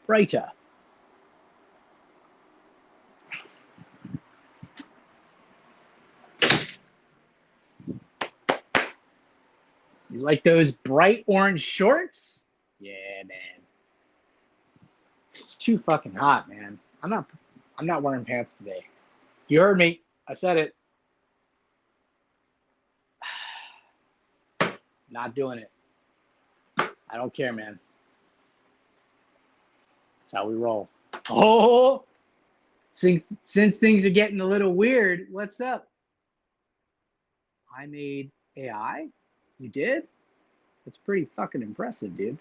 brighter. You like those bright orange shorts? Yeah, man. It's too fucking hot, man. I'm not wearing pants today. You heard me. I said it. Not doing it. I don't care, man. That's how we roll. Oh, since things are getting a little weird, what's up? I made AI? You did? That's pretty fucking impressive, dude.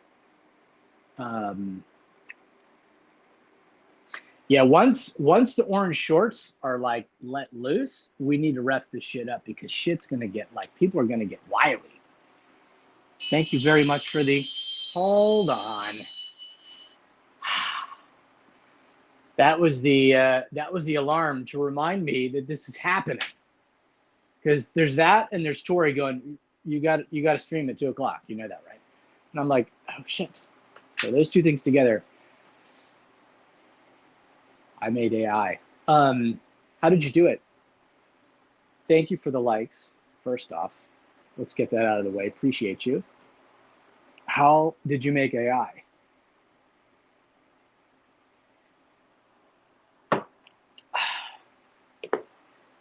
Yeah, once the orange shorts are like let loose, we need to wrap this shit up because shit's gonna get like people are gonna get wily. Thank you very much for the hold on. That was the alarm to remind me that this is happening. Because there's that and there's Tori going, you got to stream at 2:00. You know that, right? And I'm like, oh shit. So those two things together. I made AI. How did you do it? Thank you for the likes. First off, let's get that out of the way. Appreciate you. How did you make AI? I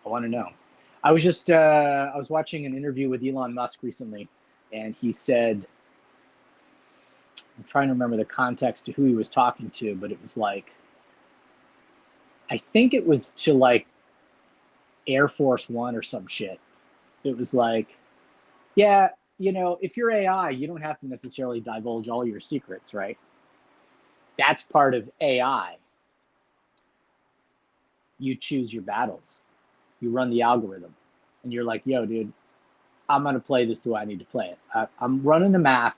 want to know. I was just I was watching an interview with Elon Musk recently, and he said, I'm trying to remember the context to who he was talking to, but it was like, I think it was to like Air Force One or some shit. It was like, yeah, you know, if you're AI, you don't have to necessarily divulge all your secrets, right? That's part of AI. You choose your battles. You run the algorithm. And you're like, yo, dude, I'm going to play this the way I need to play it. I'm running the math.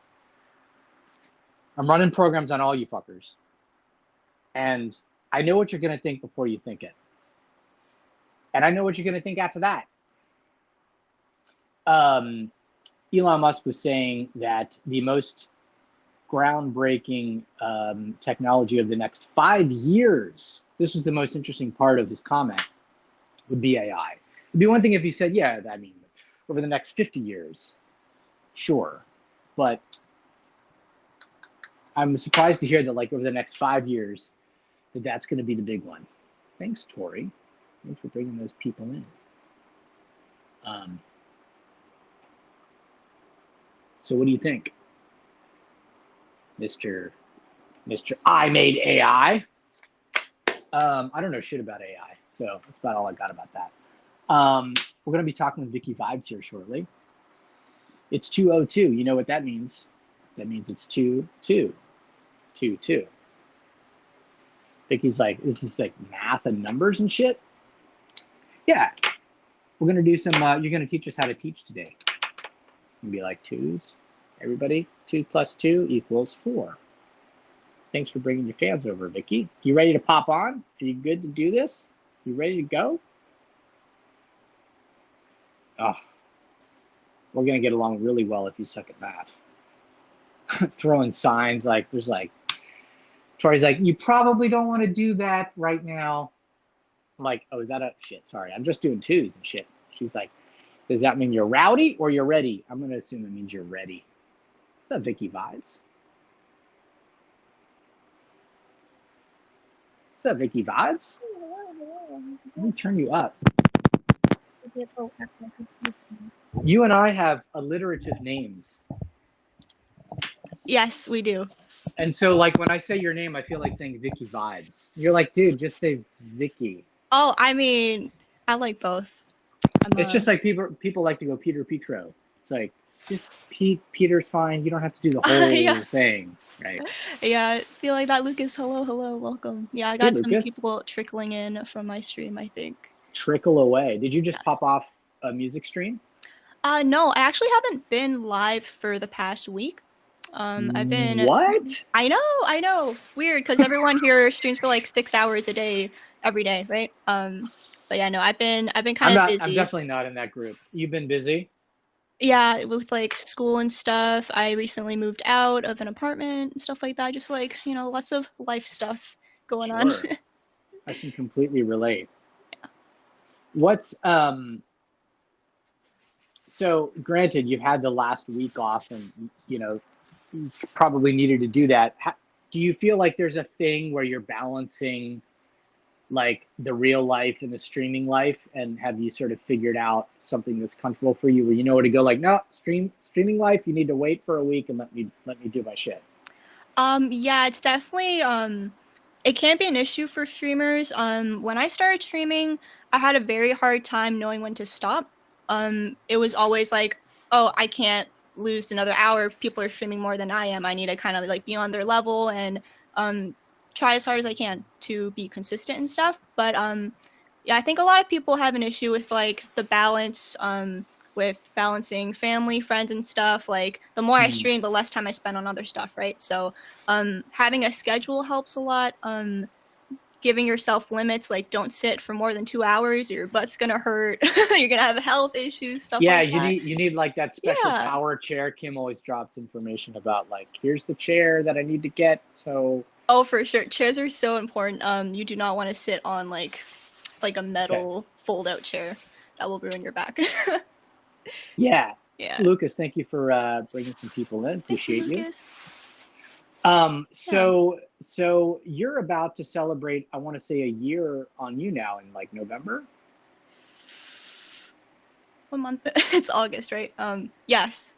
I'm running programs on all you fuckers. And I know what you're going to think before you think it. And I know what you're going to think after that. Elon Musk was saying that the most groundbreaking technology of the next 5 years, this was the most interesting part of his comment, would be AI. It'd be one thing if he said, yeah, I mean, over the next 50 years, sure. But I'm surprised to hear that like over the next 5 years, that's going to be the big one. Thanks, Tori. Thanks for bringing those people in. So what do you think, Mr. I made AI? I don't know shit about AI, so that's about all I got about that. We're going to be talking with VickiVibes here shortly. It's 2:02. You know what that means? That means it's 2-2. Vicky's like, this is like math and numbers and shit. Yeah, we're going to do some, you're going to teach us how to teach today. And be like twos. Everybody, 2 + 2 = 4. Thanks for bringing your fans over, Vicky. You ready to pop on? Are you good to do this? You ready to go? Oh, we're going to get along really well if you suck at math. Throwing signs like, there's like, Tori's like, you probably don't want to do that right now. I'm like, oh, is that a shit? Sorry, I'm just doing twos and shit. She's like, does that mean you're rowdy or you're ready? I'm going to assume it means you're ready. What's up, VickiVibes? What's up, VickiVibes? Let me turn you up. You and I have alliterative names. Yes, we do. And so, like, when I say your name, I feel like saying VickiVibes. You're like, dude, just say Vicky. Oh, I mean, I like both. It's just like people like to go Peter Petro. It's like, just Peter's fine. You don't have to do the whole thing, right? Yeah, I feel like that. Lucas, hello, welcome. Yeah, I got some people trickling in from my stream, I think. Trickle away. Did you just pop off a music stream? No, I actually haven't been live for the past week. I've been. What? I know. Weird, because everyone here streams for like 6 hours a day, every day, right? But yeah, no, I've been kind of busy. I'm definitely not in that group. You've been busy? Yeah, with like school and stuff. I recently moved out of an apartment and stuff like that. Just like, you know, lots of life stuff going on. Sure. I can completely relate. What's so granted you've had the last week off and you know you probably needed to do that. Do you feel like there's a thing where you're balancing like the real life and the streaming life, and have you sort of figured out something that's comfortable for you where you know where to go, like, no, streaming life, you need to wait for a week and let me do my shit? Yeah, it's definitely it can be an issue for streamers. When I started streaming, I had a very hard time knowing when to stop. It was always like, oh, I can't lose another hour. People are streaming more than I am. I need to kind of like be on their level and try as hard as I can to be consistent and stuff. But yeah, I think a lot of people have an issue with like the balance with balancing family, friends, and stuff. Like the more I stream, the less time I spend on other stuff, right? So having a schedule helps a lot. Giving yourself limits, like don't sit for more than 2 hours or your butt's gonna hurt. You're gonna have health issues, stuff Yeah, like that. you need like that special Yeah. power chair. Kim always drops information about, like, here's the chair that I need to get. So Oh, for sure. Chairs are so important. You do not want to sit on like a metal fold-out chair. That will ruin your back. yeah. Yeah. Lucas, thank you for bringing some people in. Appreciate Thank you, you. Lucas. So you're about to celebrate, I want to say, a year on YouNow in like November. What month? It's August, right? Yes.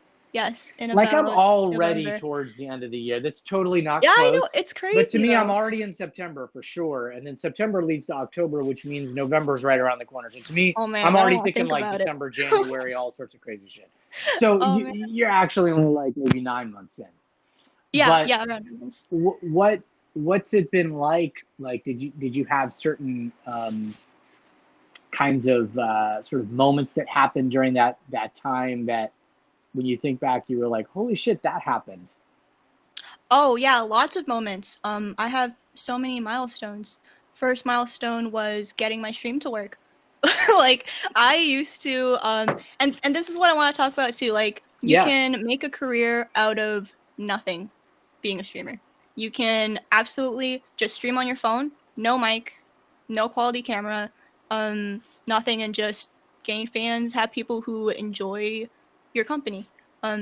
In Like, I'm about already November. towards the end of the year. That's totally not Yeah, close. I know. It's crazy. But to me, though. I'm already in September for sure. And then September leads to October, which means November's right around the corner. So to me, Oh man, I'm I don't already want to thinking think like about December, it. January, all sorts of crazy shit. So Oh man. you're actually only like maybe 9 months in. Yeah, But around 9 months. what's it been like? Like, did you have certain kinds of sort of moments that happened during that time that when you think back, you were like, holy shit, that happened? Oh yeah, lots of moments. I have so many milestones. First milestone was getting my stream to work. Like I used to, and this is what I want to talk about too. Like you Yeah. can make a career out of nothing, being a streamer. You can absolutely just stream on your phone, no mic, no quality camera, nothing, and just gain fans, have people who enjoy your company.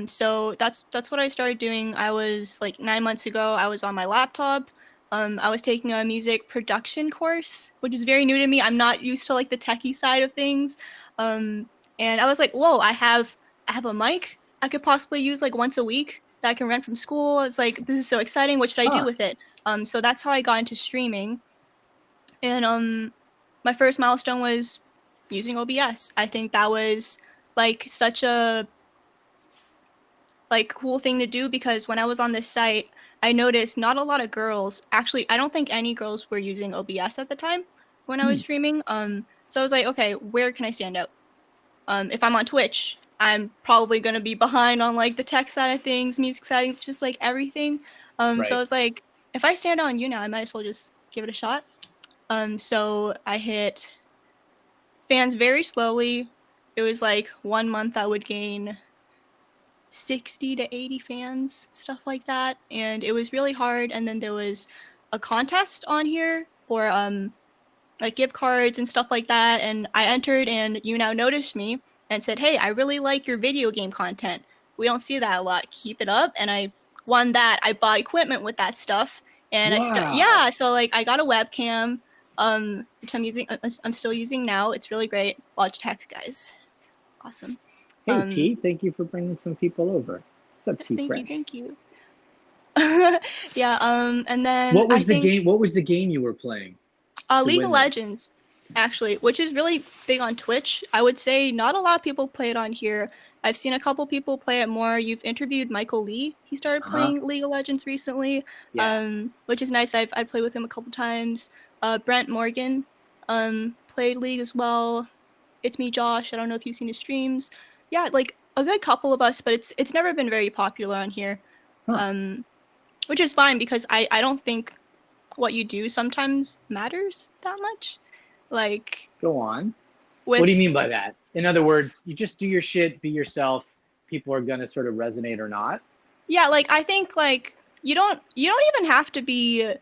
So that's what I started doing. I was like 9 months ago. I was on my laptop. I was taking a music production course, which is very new to me. I'm not used to like the techie side of things. And I was like, whoa, I have a mic I could possibly use like once a week that I can rent from school. It's like, this is so exciting. What should I do with it? So that's how I got into streaming. And my first milestone was using OBS. I think that was like such a like cool thing to do because when I was on this site, I noticed not a lot of girls, actually, I don't think any girls were using OBS at the time when I was streaming. So I was like, okay, where can I stand out? If I'm on Twitch, I'm probably going to be behind on like the tech side of things, music side of things, just like everything. Right. So I was like, if I stand out on YouNow, I might as well just give it a shot. So I hit fans very slowly. It was like 1 month I would gain 60 to 80 fans, stuff like that, and it was really hard. And then there was a contest on here for like gift cards and stuff like that, and I entered, and YouNow noticed me and said, hey, I really like your video game content. We don't see that a lot. Keep it up. And I won that. I bought equipment with that stuff, and Wow. so like I got a webcam, which I'm still using now. It's really great. Logitech, guys, awesome. Hey T, thank you for bringing some people over. What's up, T? Thank you. Yeah, and then what was the game you were playing? League of Legends, actually, which is really big on Twitch. I would say not a lot of people play it on here. I've seen a couple people play it more. You've interviewed Michael Lee. He started playing League of Legends recently, which is nice. I've played with him a couple times. Brent Morgan played League as well. It's me, Josh. I don't know if you've seen his streams. Yeah, like a good couple of us, but it's never been very popular on here, which is fine because I don't think what you do sometimes matters that much. Like, go on. What do you mean by that? In other words, you just do your shit, be yourself. people are going to sort of resonate or not. Yeah, like I think like you don't even have to be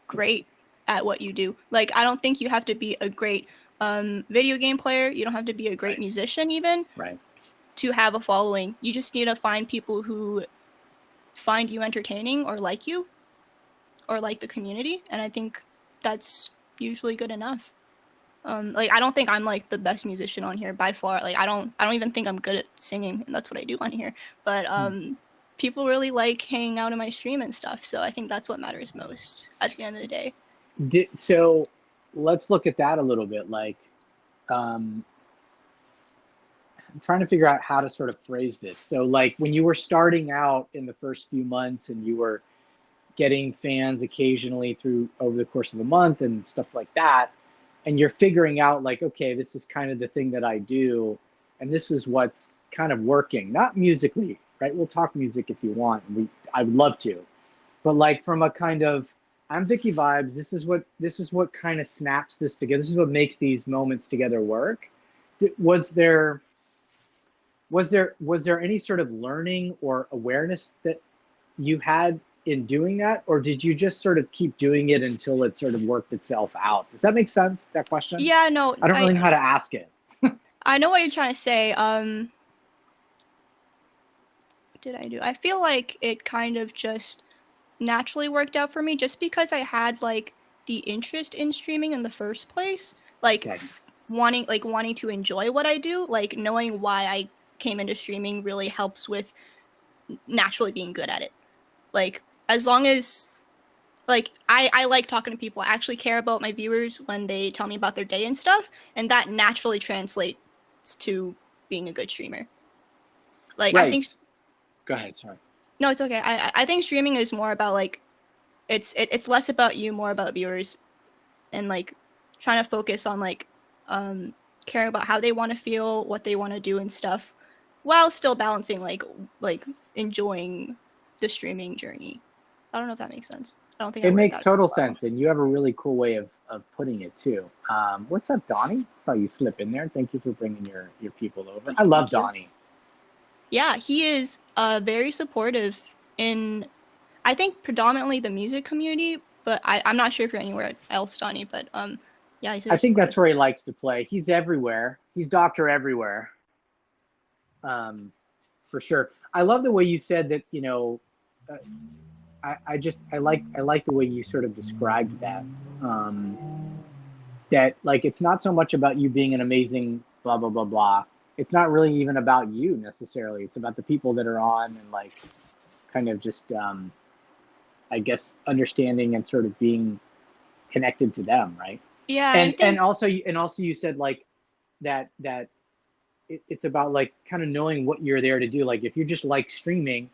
great at what you do. Like I don't think you have to be a great video game player. You don't have to be a great musician even to have a following. You just need to find people who find you entertaining or like you or like the community, and I think that's usually good enough. Like I don't think I'm like the best musician on here by far. Like I don't even think I'm good at singing, and that's what I do on here. But people really like hanging out in my stream and stuff, so I think that's what matters most at the end of the day. So let's look at that a little bit. Like, I'm trying to figure out how to sort of phrase this. So like when you were starting out in the first few months and you were getting fans occasionally through over the course of a month and stuff like that, and you're figuring out like, okay, this is kind of the thing that I do, and this is what's kind of working, not musically, right? We'll talk music if you want. I would love to, but like from a kind of, I'm VickiVibes. This is what kind of snaps this together. This is what makes these moments together work. Was there any sort of learning or awareness that you had in doing that, or did you just sort of keep doing it until it sort of worked itself out? Does that make sense, that question? Yeah, no. I don't really know how to ask it. I know what you're trying to say. What did I do? I feel like it kind of just naturally worked out for me just because I had like the interest in streaming in the first place. Like wanting to enjoy what I do, like knowing why I came into streaming really helps with naturally being good at it. Like as long as like I like talking to people. I actually care about my viewers when they tell me about their day and stuff, and that naturally translates to being a good streamer. Like I think Go ahead, sorry. No, it's okay. I think streaming is more about like it's less about you, more about viewers, and like trying to focus on like caring about how they want to feel, what they want to do and stuff, while still balancing like enjoying the streaming journey. I don't know if that makes sense. I don't think it makes total sense, and you have a really cool way of putting it too. What's up, Donnie? Saw you slip in there. Thank you for bringing your people over. I love Donnie. Yeah, he is very supportive in, I think, predominantly the music community, but I'm not sure if you're anywhere else, Donnie, but yeah, he's very I think that's where he likes to play. He's everywhere. He's Dr. Everywhere. For sure. I love the way you said that, you know, I like the way you sort of described that. That like it's not so much about you being an amazing blah blah blah blah. It's not really even about you necessarily. It's about the people that are on and like kind of just I guess understanding and sort of being connected to them, right? Yeah. And also you said like that it's about like kind of knowing what you're there to do. Like if you just like streaming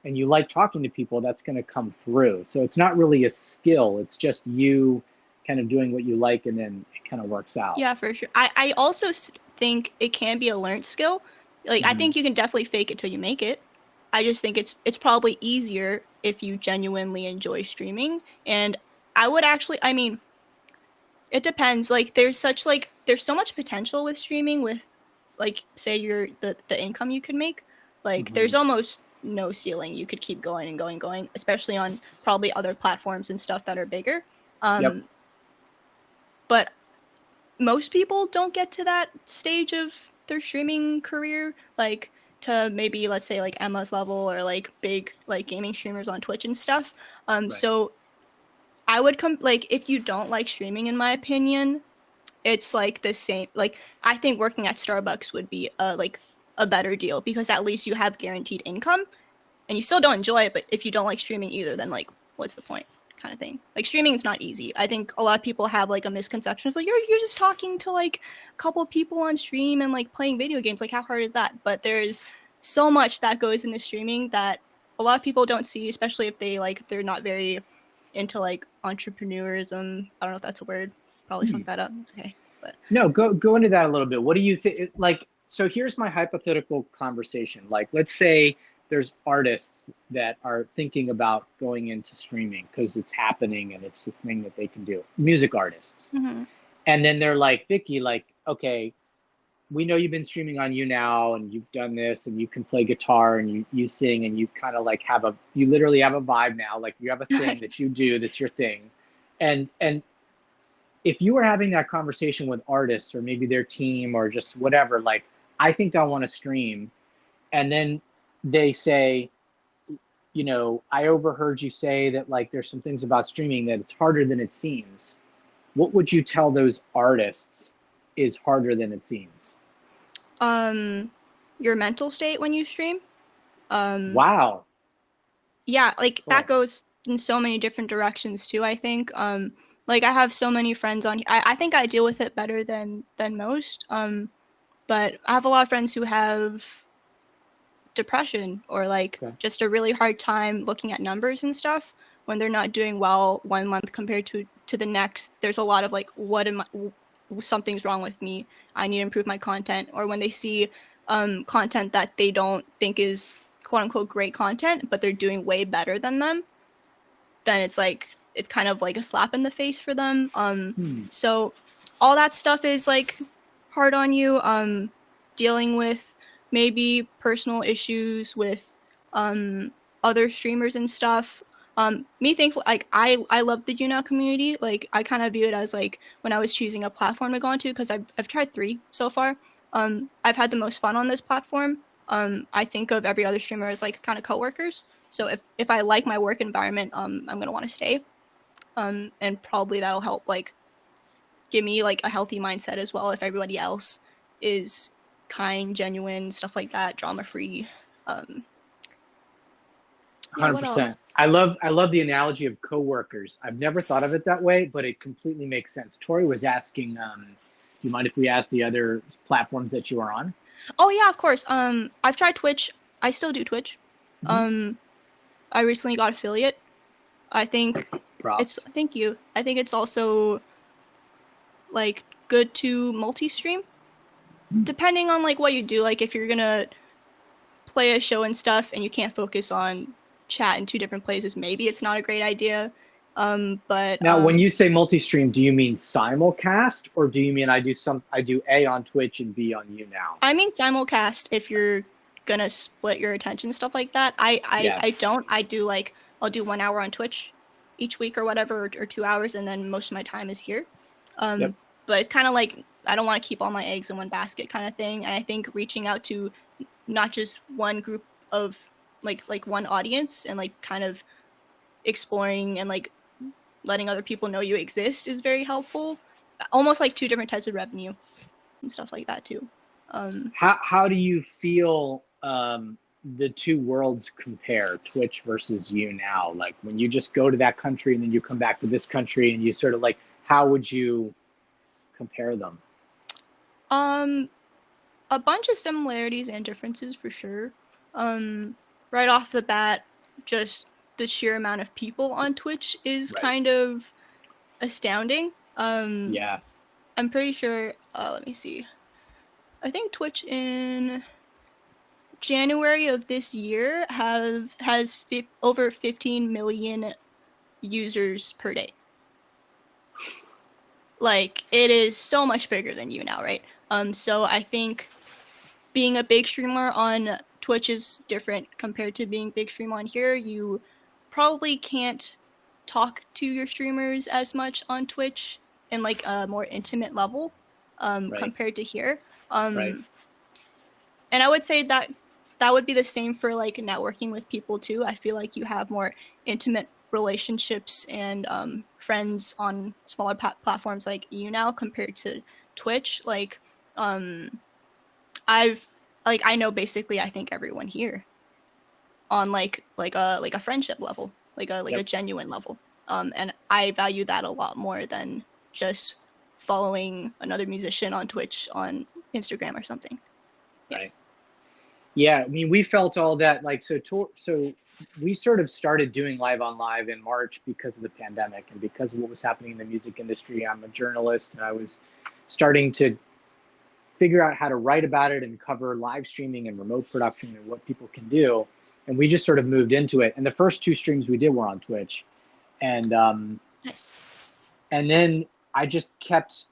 and you like talking to people, that's going to come through. So it's not really a skill. It's just you kind of doing what you like, and then it kind of works out. Yeah, for sure. I also think it can be a learned skill. Like I think you can definitely fake it till you make it. I just think it's probably easier if you genuinely enjoy streaming. And I would actually, I mean, it depends. Like there's so much potential with streaming with like say the income you could make. Like there's almost no ceiling. You could keep going and going, especially on probably other platforms and stuff that are bigger. But most people don't get to that stage of their streaming career, like to maybe let's say like Emma's level or like big like gaming streamers on Twitch and stuff. So I would like if you don't like streaming, in my opinion, it's like the same. Like I think working at Starbucks would be like a better deal because at least you have guaranteed income, and you still don't enjoy it. But if you don't like streaming either, then like what's the point? Kind of thing. Like streaming is not easy. I think a lot of people have like a misconception. It's like you're just talking to like a couple of people on stream and like playing video games. Like how hard is that? But there's so much that goes into streaming that a lot of people don't see, especially if they're not very into like entrepreneurism. I don't know if that's a word. Probably fucked that up. It's okay. But no, go into that a little bit. What do you think? Like, so here's my hypothetical conversation. Like, let's say there's artists that are thinking about going into streaming because it's happening and it's this thing that they can do. Music artists. And then they're like, Vicki, like, okay, we know you've been streaming on YouNow and you've done this and you can play guitar and you sing and you kind of like you literally have a vibe now. Like you have a thing that you do that's your thing. And if you were having that conversation with artists or maybe their team or just whatever, like, I think I want to stream, and then they say, you know, I overheard you say that like there's some things about streaming that it's harder than it seems. What would you tell those artists is harder than it seems? Your mental state when you stream. Wow. Yeah, like Cool. that goes in so many different directions too, I think. Like I have so many friends on I think I deal with it better than most. But I have a lot of friends who have depression or like just a really hard time looking at numbers and stuff when they're not doing well 1 month compared to the next. There's a lot of like, something's wrong with me, I need to improve my content. Or when they see content that they don't think is quote unquote great content but they're doing way better than them, then it's like it's kind of like a slap in the face for them. So all that stuff is like hard on you. Dealing with maybe personal issues with other streamers and stuff. Me thankful, like I love the YouNow community. Like I kind of view it as like when I was choosing a platform to go onto, because I've tried 3 so far. I've had the most fun on this platform. I think of every other streamer as like kind of coworkers. So if I like my work environment, I'm gonna want to stay. And probably that'll help like give me like a healthy mindset as well if everybody else is kind, genuine, stuff like that, drama free. 100%. I love the analogy of coworkers. I've never thought of it that way, but it completely makes sense. Tori was asking, do you mind if we ask the other platforms that you are on? Oh yeah, of course. I've tried Twitch. I still do Twitch. I recently got affiliate. I think thank you. I think it's also like good to multi-stream depending on like what you do. Like if you're gonna play a show and stuff and you can't focus on chat in 2 different places, maybe it's not a great idea. But now when you say multi-stream, do you mean simulcast, or do you mean I do A on Twitch and B on YouNow? I mean simulcast if you're gonna split your attention, stuff like that. I don't. I do like I'll do 1 hour on Twitch each week or whatever, or 2 hours, and then most of my time is here. But it's kind of like I don't want to keep all my eggs in one basket kind of thing. And I think reaching out to not just one group of like one audience and like kind of exploring and like letting other people know you exist is very helpful. Almost like 2 different types of revenue and stuff like that too. How do you feel the 2 worlds compare, Twitch versus YouNow? Like when you just go to that country and then you come back to this country and you sort of like, how would you compare them? A bunch of similarities and differences for sure. Right off the bat, just the sheer amount of people on Twitch is kind of astounding. Yeah. I'm pretty sure, let me see. I think Twitch in January of this year has over 15 million users per day. Like, it is so much bigger than YouNow, right? So I think being a big streamer on Twitch is different compared to being a big streamer on here. You probably can't talk to your streamers as much on Twitch in like a more intimate level compared to here. And I would say that would be the same for like networking with people too. I feel like you have more intimate relationships and friends on smaller platforms like YouNow compared to Twitch. Like I know basically I think everyone here on like a friendship level, like a genuine level. And I value that a lot more than just following another musician on Twitch on Instagram or something. Right. Yeah, I mean, we felt all that, like, so we sort of started doing LiveonLive in March because of the pandemic and because of what was happening in the music industry. I'm a journalist and I was starting to figure out how to write about it and cover live streaming and remote production and what people can do. And we just sort of moved into it. And the first 2 streams we did were on Twitch. And nice. And then I just kept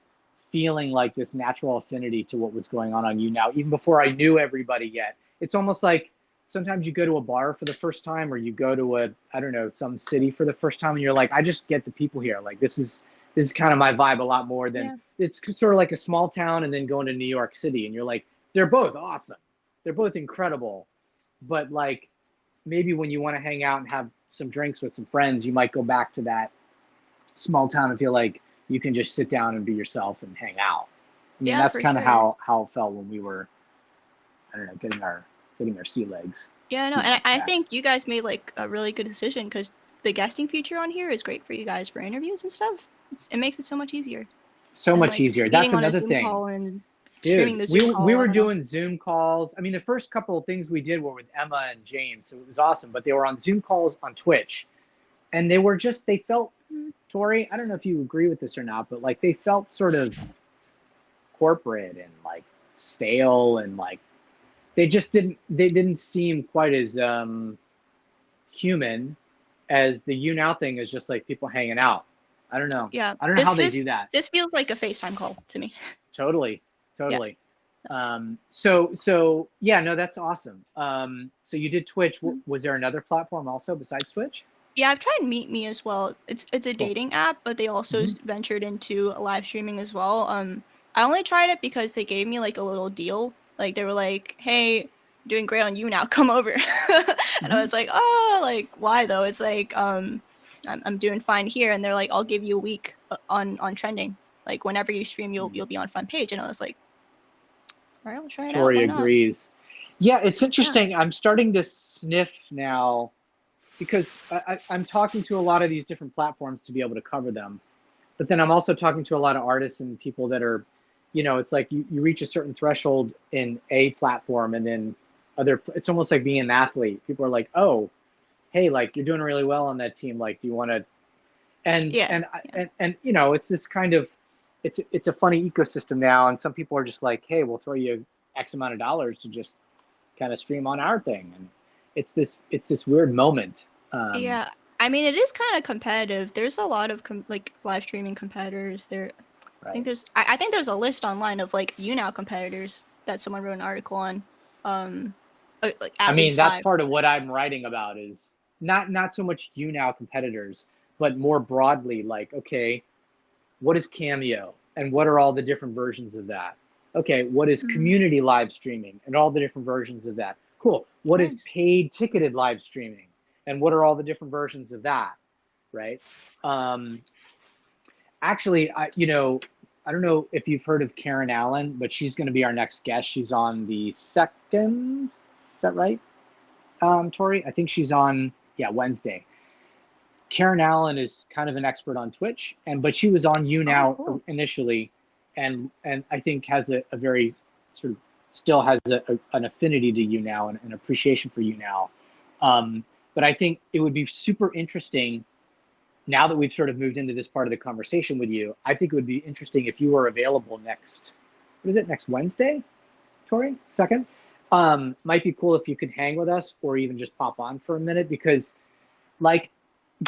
feeling like this natural affinity to what was going on YouNow, even before I knew everybody yet. It's almost like sometimes you go to a bar for the first time, or you go to I don't know, some city for the first time, and you're like, I just get the people here. Like this is kind of my vibe a lot more than it's sort of like a small town and then going to New York City, and you're like, they're both awesome. They're both incredible. But like maybe when you want to hang out and have some drinks with some friends, you might go back to that small town and feel like you can just sit down and be yourself and hang out. I mean, that's kind of how it felt when we were, I don't know, getting our sea legs. Yeah, no, and I think you guys made like a really good decision, because the guesting feature on here is great for you guys for interviews and stuff. It makes it so much easier. So much easier. That's another thing. Dude, we were doing Zoom calls. I mean, the first couple of things we did were with Emma and James, so it was awesome. But they were on Zoom calls on Twitch, and they felt, Tori, I don't know if you agree with this or not, but like they felt sort of corporate and like stale, and like they didn't seem quite as human as the YouNow thing is, just like people hanging out. I don't know. Yeah. I don't know how they do that. This feels like a FaceTime call to me. Totally. Yeah. So yeah, no, that's awesome. So you did Twitch. Was there another platform also besides Twitch? Yeah, I've tried Meet Me as well. It's a dating app, but they also ventured into live streaming as well. I only tried it because they gave me like a little deal. Like they were like, "Hey, you're doing great on YouNow, come over." And I was like, "Oh, like why though?" It's like I'm doing fine here, and they're like, "I'll give you a week on trending. Like whenever you stream, you'll be on front page." And I was like, "All right, I'll try it out." Tori agrees. Yeah, it's interesting. Yeah. I'm starting to sniff now, because I'm talking to a lot of these different platforms to be able to cover them. But then I'm also talking to a lot of artists and people that are, it's like you reach a certain threshold in a platform, and then it's almost like being an athlete. People are like, "Oh, hey, like you're doing really well on that team. Like, do you want to?" And it's this kind of, it's a funny ecosystem now. And some people are just like, "Hey, we'll throw you X amount of dollars to just kind of stream on our thing." And it's this weird moment. Yeah, I mean, it is kind of competitive. There's a lot of like live streaming competitors there. Right. I think there's a list online of like YouNow competitors that someone wrote an article on. Like I mean, that's part of what I'm writing about, is not so much YouNow competitors, but more broadly, like, okay, what is Cameo, and what are all the different versions of that? Okay, what is community live streaming and all the different versions of that? Cool. What is paid ticketed live streaming, and what are all the different versions of that? Right. Actually, I don't know if you've heard of Karen Allen, but she's going to be our next guest. She's on the 2nd. Is that right, Tori? I think she's on, Wednesday. Karen Allen is kind of an expert on Twitch, but she was on YouNow initially, and I think has a very sort of, still has an affinity to YouNow and an appreciation for YouNow. But I think it would be super interesting, now that we've sort of moved into this part of the conversation with you. I think it would be interesting if you were available next Wednesday, Tori, 2nd. Might be cool if you could hang with us, or even just pop on for a minute, because like,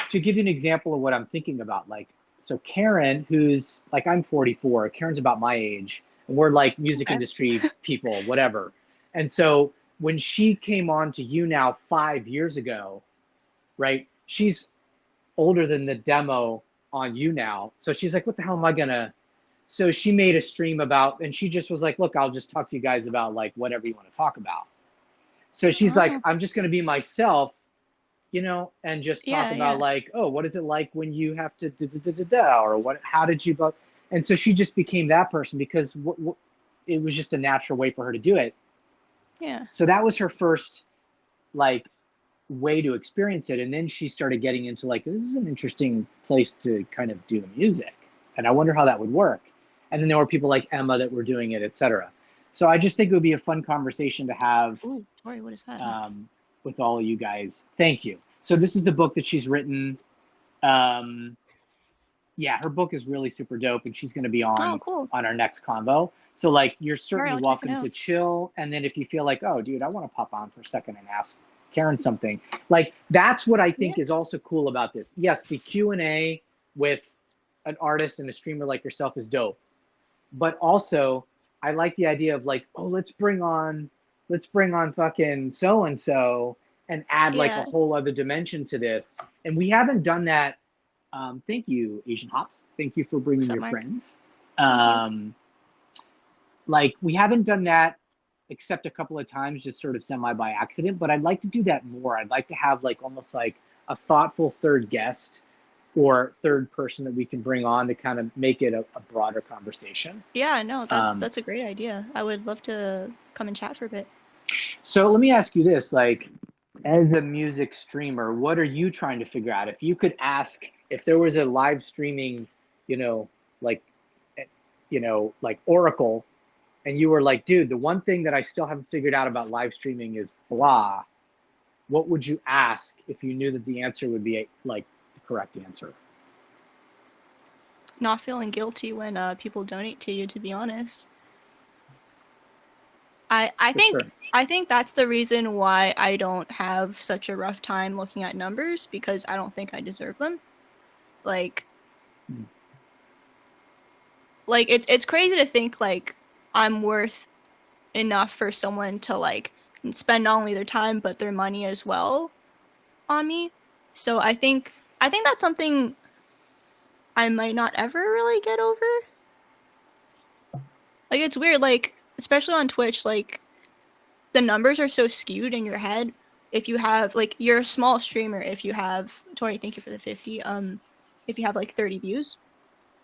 to give you an example of what I'm thinking about, like, so Karen, who's like, I'm 44, Karen's about my age, and we're like music industry people, whatever. And so when she came on to YouNow 5 years ago, right, she's older than the demo on YouNow. So she's like, what the hell am I gonna? So she made a stream about, and she just was like, look, I'll just talk to you guys about like whatever you want to talk about. So she's like, I'm just gonna be myself, and just talk about like, oh, what is it like when you have to or what? How did you? And so she just became that person, because it was just a natural way for her to do it. Yeah. So that was her first like way to experience it, and then she started getting into like, this is an interesting place to kind of do music, and I wonder how that would work. And then there were people like Emma that were doing it, etc. So I just think it would be a fun conversation to have. Ooh, Tori, what is that? With all of you guys. Thank you. So this is the book that she's written. Yeah, her book is really super dope, and she's going to be on our next convo. So like, you're certainly welcome to chill. And then if you feel like, oh, dude, I want to pop on for a second and ask Karen something, like, that's what I think is also cool about this. Yes, the Q&A with an artist and a streamer like yourself is dope, but also I like the idea of like, oh, let's bring on fucking so and so and add like a Yeah. whole other dimension to this. And we haven't done that. Thank you, Asian Hops. Thank you for bringing What's up, your Mark? friends. Thank you. Like we haven't done that except a couple of times, just sort of semi by accident. But I'd like to do that more. I'd like to have like almost like a thoughtful third guest or third person that we can bring on to kind of make it a broader conversation. Yeah, no, Um, that's a great idea. I would love to come and chat for a bit. so let me ask you this, like, as a music streamer, what are you trying to figure out? If you could ask, if there was a live streaming, you know, like, like Oracle, and you were like, dude, the one thing that I still haven't figured out about live streaming is blah, what would you ask if you knew that the answer would be like the correct answer? Not feeling guilty when people donate to you, to be honest. I For sure. think that's the reason why I don't have such a rough time looking at numbers, because I don't think I deserve them. Like it's crazy to think like I'm worth enough for someone to like spend not only their time but their money as well on me. So I think that's something I might not ever really get over. Like it's weird, like especially on Twitch, like the numbers are so skewed in your head. If you have like you're a small streamer, if you have Tori, thank you for the 50. If you have like 30 views,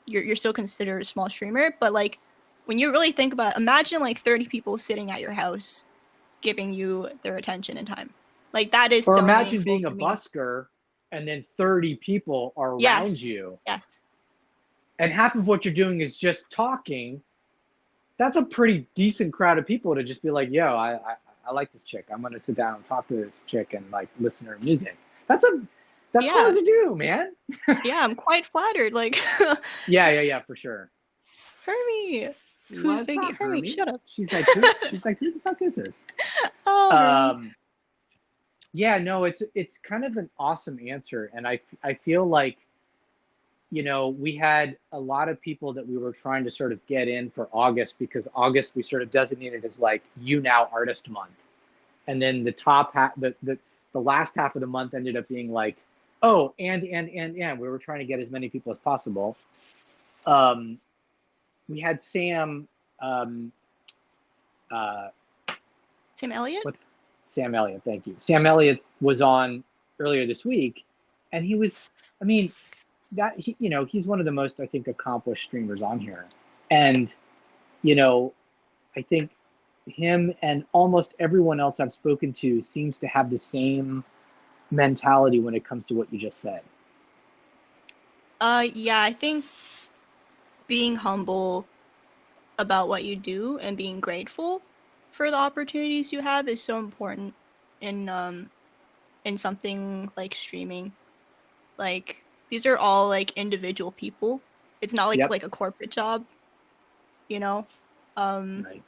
you're still considered a small streamer. But like when you really think about it, imagine like 30 people sitting at your house giving you their attention and time. Like that is Or so imagine meaningful being a to me. busker and then 30 people are around Yes. you, Yes. and half of what you're doing is just talking. That's a pretty decent crowd of people to just be like, yo, I like this chick. I'm gonna sit down and talk to this chick and like listen to her music. That's Yeah. hard to do, man. Yeah, I'm quite flattered. Like Yeah, for sure. Hermie. Who's What's Vicki? up, Hermie, Hermie? shut up. She's like, who the fuck is this? Oh, Hermie. Yeah, no, it's kind of an awesome answer, and I feel like, we had a lot of people that we were trying to sort of get in for August, because August we sort of designated as like YouNow Artist Month, and then the top half, the last half of the month ended up being like, oh, and we were trying to get as many people as possible. We had Sam, Tim Elliott? what's Sam Elliott? Thank you. Sam Elliott was on earlier this week, and he was, I mean, he's one of the most, I think, accomplished streamers on here, and I think him and almost everyone else I've spoken to seems to have the same mentality when it comes to what you just said. Yeah, I think being humble about what you do and being grateful for the opportunities you have is so important in something like streaming. Like these are all like individual people. It's not like Yep. like a corporate job, you know. Right.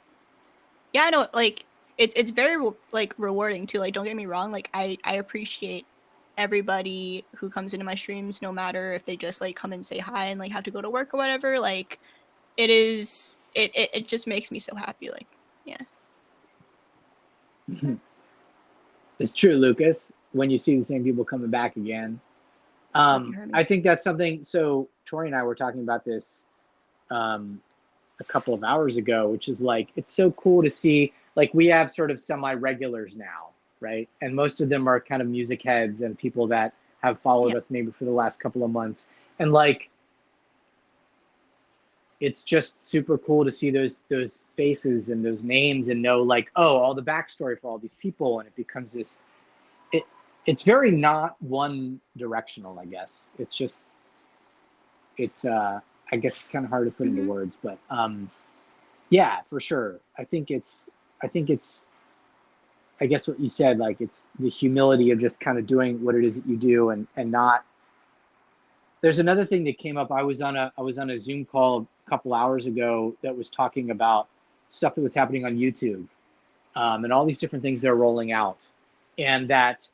Yeah, I know. Like it's very like rewarding too. Like don't get me wrong. Like I appreciate everybody who comes into my streams, no matter if they just like come and say hi and like have to go to work or whatever. Like it just makes me so happy. Like yeah. It's true, Lucas. When you see the same people coming back again, I think that's something. So Tori and I were talking about this a couple of hours ago, which is like, it's so cool to see, like we have sort of semi-regulars now, right? And most of them are kind of music heads and people that have followed us maybe for the last couple of months. And like, it's just super cool to see those faces and those names and know like, oh, all the backstory for all these people. And it becomes this, it's very not one directional, I guess. It's just, it's, I guess kind of hard to put into words, but yeah, for sure. I think it's, I guess what you said, like it's the humility of just kind of doing what it is that you do and not. There's another thing that came up. I was on a Zoom call a couple hours ago that was talking about stuff that was happening on YouTube, and all these different things that are rolling out, and that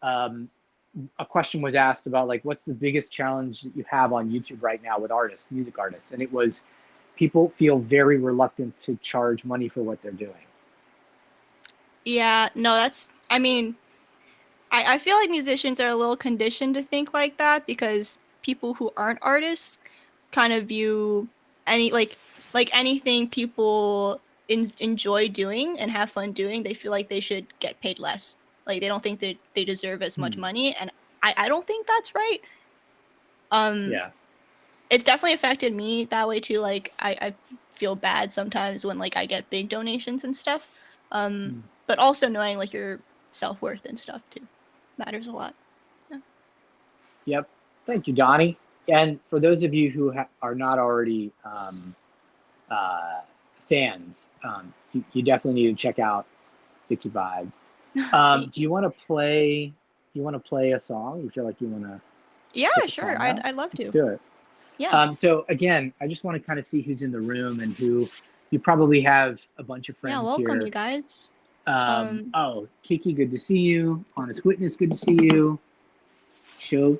a question was asked about like, what's the biggest challenge that you have on YouTube right now with artists, music artists, and it was people feel very reluctant to charge money for what they're doing. Yeah, no, I mean, I feel like musicians are a little conditioned to think like that because people who aren't artists kind of view like anything people enjoy doing and have fun doing, they feel like they should get paid less. Like they don't think that they deserve as much money, and I don't think that's right. Yeah. It's definitely affected me that way too. Like I feel bad sometimes when like I get big donations and stuff. But also knowing like your self-worth and stuff too matters a lot. Yeah. Yep. Thank you, Donnie. And for those of you who are not already fans, you definitely need to check out VickiVibes. Do you want to play? You want to play a song? You feel like you want to? Yeah, sure. I'd love to. Let's do it. Yeah. So again, I just want to kind of see who's in the room and who. You probably have a bunch of friends here. Yeah, welcome here. you guys. Oh, Kiki, good to see you. Honest Witness, good to see you. Chocobo,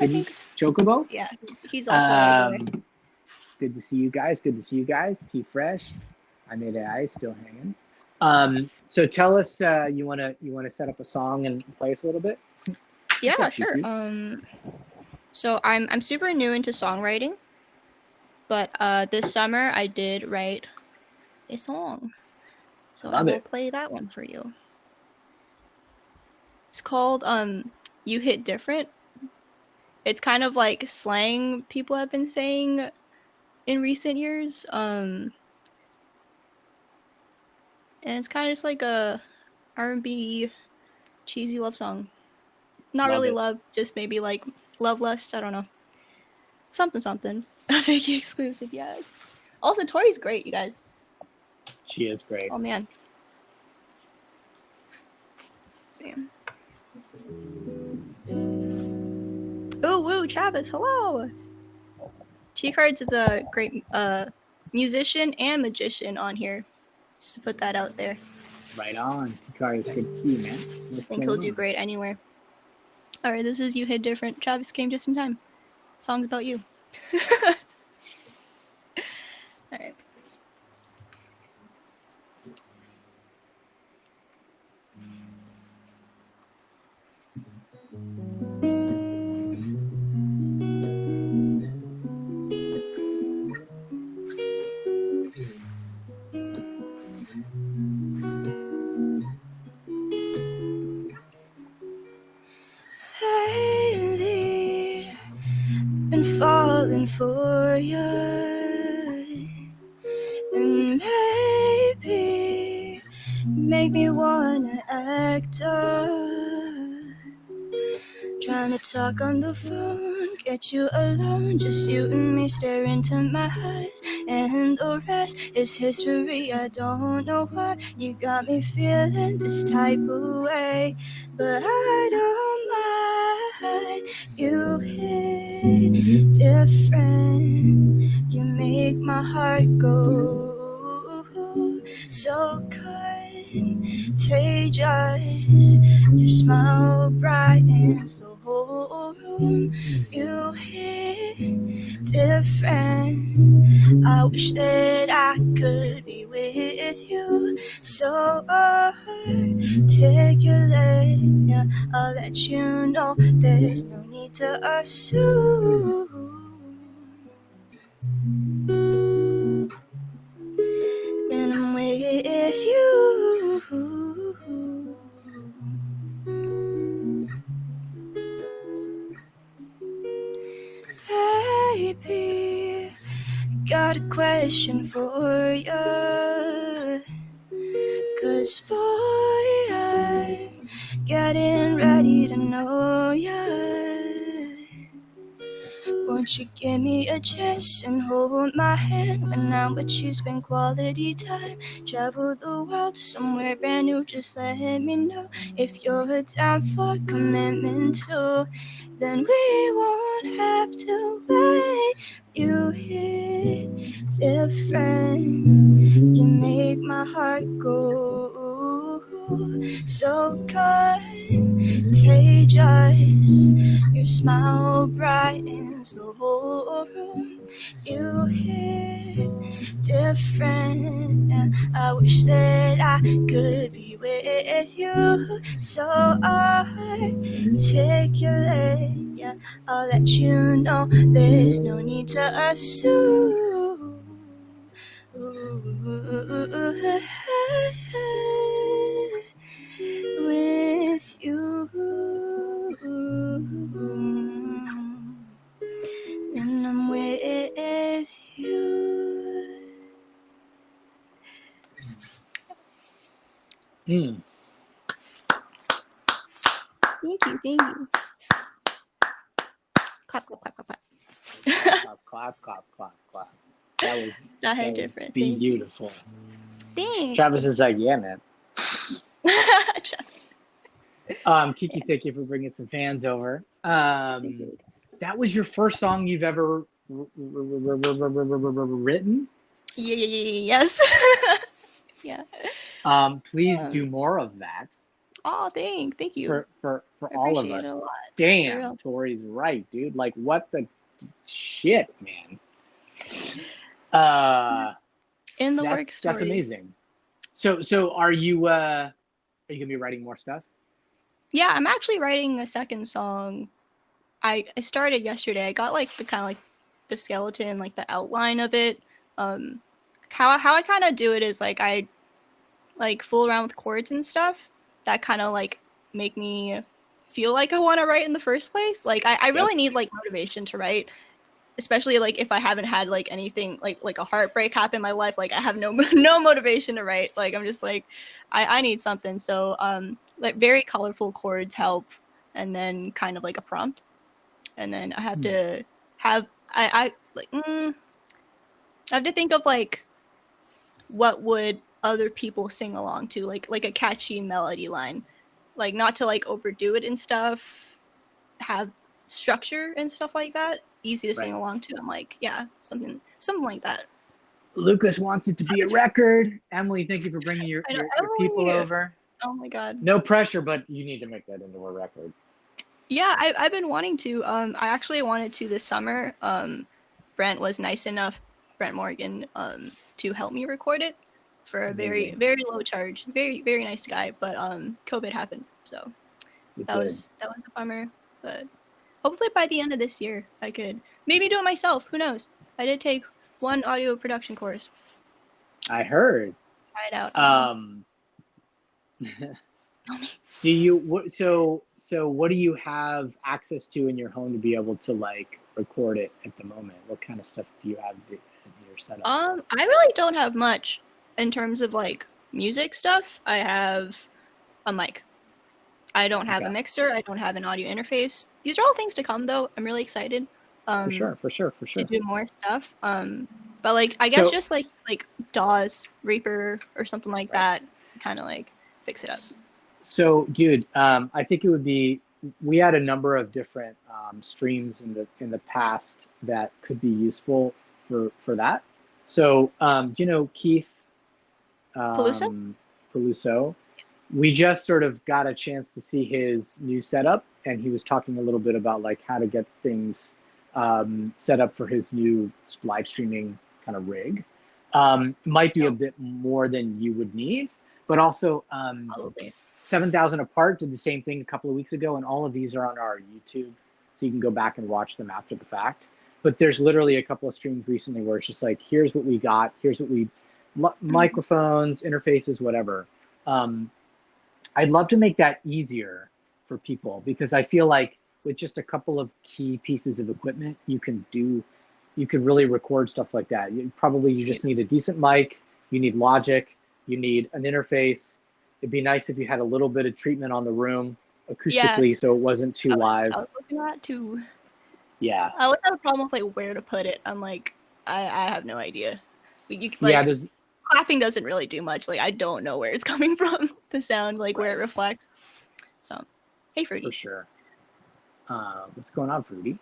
I think. Chocobo? Yeah, he's also regular. Good to see you guys. Good to see you guys. T Fresh. I made an eye still hanging. So tell us, you wanna set up a song and play us a little bit? Yeah, sure. So I'm super new into songwriting, but this summer I did write a song. So I will play that one for you. It's called You Hit Different. It's kind of like slang people have been saying in recent years. And it's kind of just like a R&B cheesy love song. Not really love, just maybe like love lust, I don't know. Something. A Vicki exclusive, yes. Also, Tori's great, you guys. She is great. Oh, man. Let's see. Ooh, woo, Travis, hello! T-Cards is a great musician and magician on here. Just to put that out there. Right on. T-Cards, good to see you, man. I think he'll do great anywhere. Alright, this is You Hit Different. Travis came just in time. Song's about you. Alright. Falling for you, and maybe make me wanna act up. Trying to talk on the phone, get you alone, just you and me stare into my eyes, and the rest is history. I don't know why you got me feeling this type of way, but I don't mind. You hit different, you make my heart go so contagious. Your smile brightens the whole room. You hit different. I wish that I could be with you. So articulate, yeah, I'll let you know there's no need to assume. When I'm with you, baby, got a question for you. 'Cause boy, I'm getting ready to know ya. Won't you give me a chance and hold my hand when I'm with you? Spend quality time, travel the world somewhere brand new. Just let me know if you're down for commitment too. Then we won't have to wait. You hit different, you make my heart go so contagious. Your smile brightens the whole room. You hit different, and I wish that I could be with you. So articulate, yeah. I'll let you know there's no need to assume. With you, when I'm with you. Mm. Thank you, thank you. Clap, clap, clap, clap, clap. Clap, clap, clap, clap. That was That that was different. beautiful. Thanks. Travis is like, yeah, man. Kiki, thank you for bringing some fans over. That was your first song you've ever written? Yes. Yeah. Please do more of that. Oh, thank you. For I all of appreciate us. it a lot. Damn, Tori's right, dude. Like, what the shit, man. In the work story. That's amazing. So are you gonna be writing more stuff? Yeah, I'm actually writing a second song. I started yesterday. I got like the kind of like the skeleton, like the outline of it. How I kind of do it is like I like fool around with chords and stuff that kind of like make me feel like I want to write in the first place. Like I really need like motivation to write, especially like if I haven't had like anything like a heartbreak happen in my life. Like I have no motivation to write. Like I'm just like I need something. So like very colorful chords help, and then kind of like a prompt, and then I have to have I have to think of like what would other people sing along to, like a catchy melody line, like not to like overdo it and stuff, have structure and stuff like that, easy to sing along to. I'm like, yeah, something like that. Lucas wants it to be a record. Emily, thank you for bringing your people over. Oh my god. No pressure, but you need to make that into a record. Yeah, I've been wanting to. I actually wanted to this summer. Brent was nice enough, Brent Morgan, to help me record it for a very low charge. Very nice guy, but COVID happened, so that was a bummer. But hopefully by the end of this year, I could maybe do it myself. Who knows? I did take one audio production course. I heard. Try it out. Do you so what do you have access to in your home to be able to like record it at the moment? What kind of stuff do you have in your setup? I really don't have much in terms of like music stuff. I have a mic. I don't have a mixer. I don't have an audio interface. These are all things to come, though. I'm really excited. For sure. To do more stuff. But like I guess just like DAWs, Reaper, or something like that, kind of like fix it up. So, dude, I think it would be. We had a number of different streams in the past that could be useful for that. So, do you know Keith Peluso? We just sort of got a chance to see his new setup, and he was talking a little bit about like how to get things set up for his new live streaming kind of rig. Might be a bit more than you would need, but also 7,000 Apart did the same thing a couple of weeks ago, and all of these are on our YouTube, so you can go back and watch them after the fact. But there's literally a couple of streams recently where it's just like, here's what we got, here's what we, microphones, interfaces, whatever. I'd love to make that easier for people, because I feel like with just a couple of key pieces of equipment, you can really record stuff like that. You just need a decent mic, you need Logic, you need an interface. It'd be nice if you had a little bit of treatment on the room acoustically, so it wasn't too live. I was looking at that too. Yeah. I always have a problem with like where to put it. I'm like, I have no idea. Clapping doesn't really do much. Like I don't know where it's coming from, the sound, like where it reflects. So, hey Fruity. For sure. What's going on, Fruity?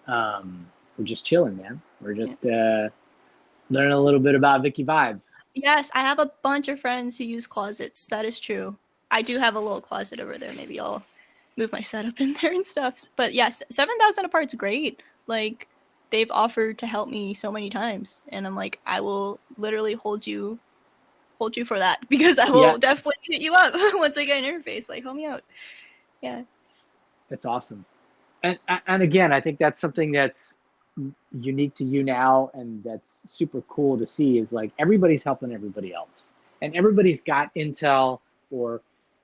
We're just chilling, man. We're just learning a little bit about VickiVibes. Yes, I have a bunch of friends who use closets. That is true. I do have a little closet over there. Maybe I'll move my setup in there and stuff. But yes, 7,000 apart's great. Like, they've offered to help me so many times, and I'm like, I will literally hold you for that because I Yeah, will definitely hit you up once I get an interface. Like, help me out. Yeah. that's awesome. And again, I think that's something that's unique to YouNow, and that's super cool to see, is like everybody's helping everybody else, and everybody's got intel or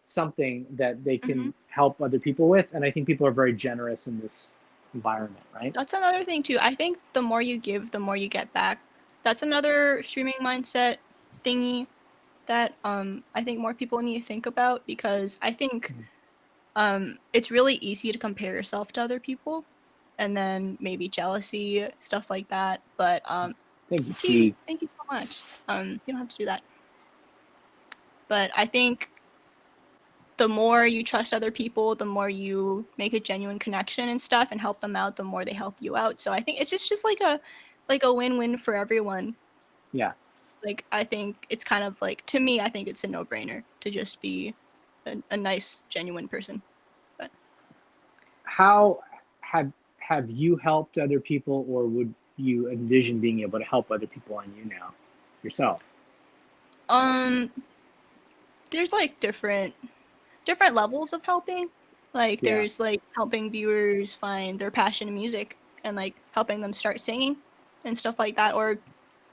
something that they Hmm. can help other people with. And I think people are very generous in this environment, right? That's another thing too. I think the more you give, the more you get back. That's another streaming mindset thingy that I think more people need to think about, because I think it's really easy to compare yourself to other people, and then maybe jealousy, stuff like that. But Thank you, T, T. thank you so much. You don't have to do that. But I think the more you trust other people, the more you make a genuine connection and stuff and help them out, the more they help you out. So I think it's just like a win-win for everyone. Yeah. Like, I think it's kind of like, to me, I think it's a no-brainer to just be a nice, genuine person. But How have you helped other people, or would you envision being able to help other people on YouNow yourself? um there's like different levels of helping. Like, Yeah. there's like helping viewers find their passion in music and like helping them start singing and stuff like that, or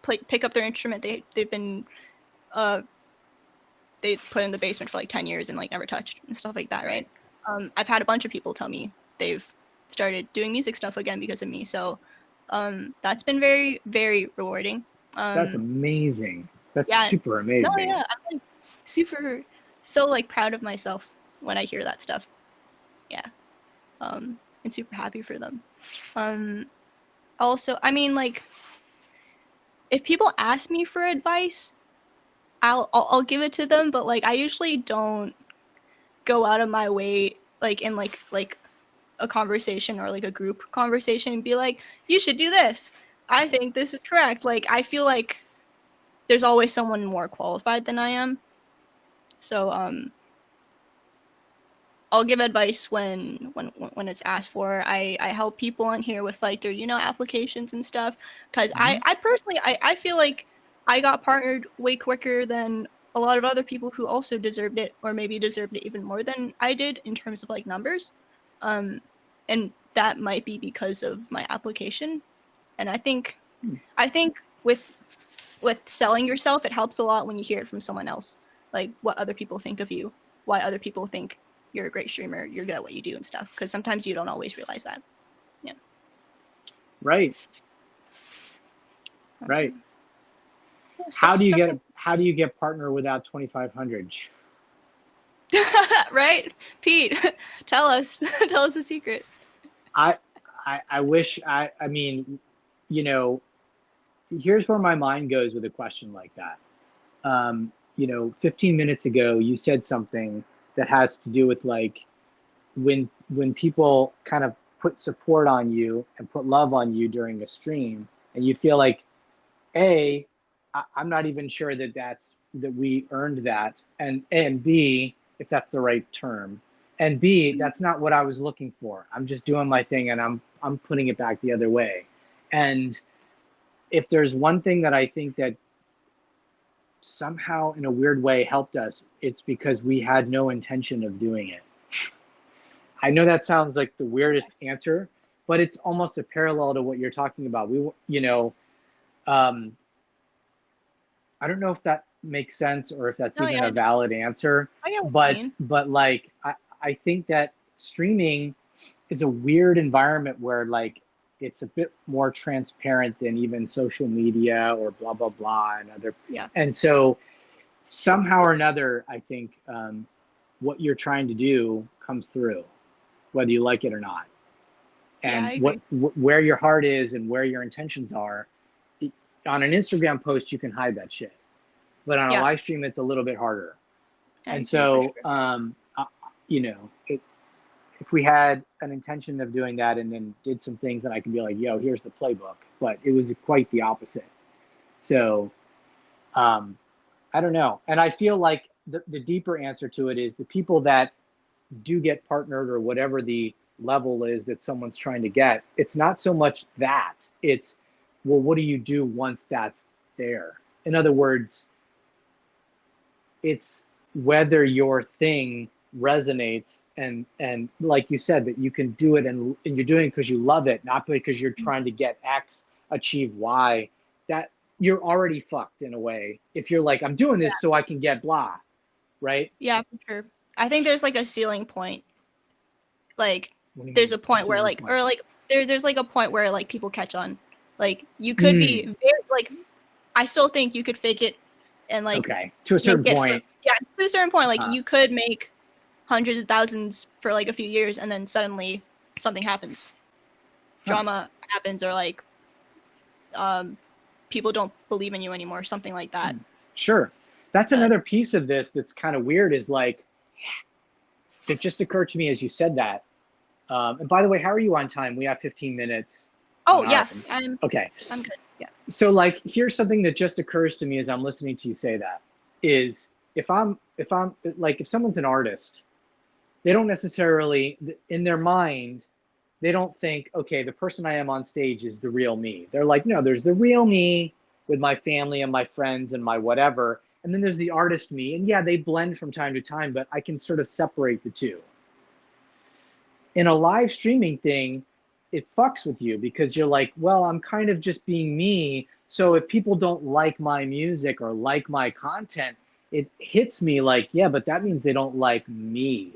pick up their instrument they've been uh they put in the basement for like 10 years and like never touched and stuff like that, right? Right. I've had a bunch of people tell me they've started doing music stuff again because of me. So that's been very, very rewarding. That's Um, amazing. That's yeah, super no, amazing. yeah, I'm like super, so like proud of myself when I hear that stuff. Yeah, and super happy for them. Um, Also, I mean, like, if people ask me for advice, I'll give it to them, but like I usually don't go out of my way, like in like a conversation or like a group conversation, and be like, you should do this. I think this is correct. Like, I feel like there's always someone more qualified than I am. So I'll give advice when it's asked for. I help people on here with like their applications and stuff, because Hmm. I personally I feel like I got partnered way quicker than a lot of other people who also deserved it, or maybe deserved it even more than I did in terms of like numbers. Um and that might be because of my application. And I think with selling yourself, it helps a lot when you hear it from someone else, like what other people think of you, why other people think you're a great streamer, you're good at what you do and stuff. Because sometimes you don't always realize that. Yeah. Right. Right. Um, yeah, stuff like How do you get partner without 2,500? right, Pete. Tell us, tell us the secret. I I wish I mean, you know, here's where my mind goes with a question like that. 15 minutes ago you said something that has to do with like when people kind of put support on you and put love on you during a stream, and you feel like, I'm not even sure that we earned that, and B, if that's the right term, and B, that's not what I was looking for. I'm just doing my thing, and I'm putting it back the other way. And if there's one thing that I think that somehow in a weird way helped us, it's because we had no intention of doing it. I know that sounds like the weirdest answer, but it's almost a parallel to what you're talking about. Um, I don't know if that makes sense or if that's No, even yeah, a valid answer, I get what you but mean. like I think that streaming is a weird environment where like it's a bit more transparent than even social media or blah blah blah and other, Yeah, and so somehow or another, I think what you're trying to do comes through, whether you like it or not. yeah, I And agree. where your heart is and where your intentions are, on an Instagram post you can hide that shit, but on a Yeah, live stream it's a little bit harder. I And agree for so sure. if we had an intention of doing that and then did some things, and I could be like, here's the playbook, but it was quite the opposite. So I don't know. And I feel like the deeper answer to it is the people that do get partnered or whatever the level is that someone's trying to get, it's not so much that, it's, well, what do you do once that's there? In other words, it's whether your thing resonates and like you said, that you can do it and you're doing it because you love it, not because you're trying to get X, achieve Y. That you're already fucked in a way if you're like, I'm doing this so I can get blah, right? Yeah, for sure. I think there's like a ceiling point. Like there's mean, a point where like, or like there's like a point where like people catch on. Like you could be very, like, I still think you could fake it and like, okay, to a certain point. Yeah, to a certain point, like you could make hundreds of thousands for like a few years and then suddenly something happens. Drama happens, or like people don't believe in you anymore, something like that. Sure. That's another piece of this that's kind of weird, is like, it just occurred to me as you said that. And by the way, how are you on time? We have 15 minutes. Oh, yeah. Okay. I'm good. Yeah. So like, here's something that just occurs to me as I'm listening to you say that, is if I'm like, if someone's an artist, they don't necessarily, in their mind, they don't think, okay, the person I am on stage is the real me. They're like, no, there's the real me with my family and my friends and my whatever. And then there's the artist me. And yeah, they blend from time to time, but I can sort of separate the two. In a live streaming thing, it fucks with you because you're like, well, I'm kind of just being me. So if people don't like my music or like my content, it hits me like, yeah, but that means they don't like me.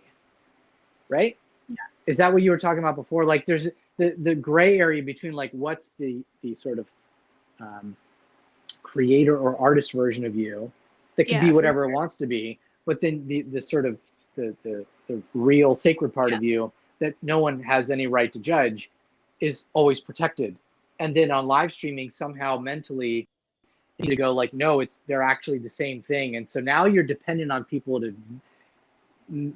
Right? Yeah. Is that what you were talking about before? Like there's the gray area between like what's the sort of creator or artist version of you that can be whatever it wants to be, but then the sort of the real sacred part of you that no one has any right to judge is always protected. And then on live streaming, somehow mentally to go like, no, they're actually the same thing. And so now you're dependent on people to,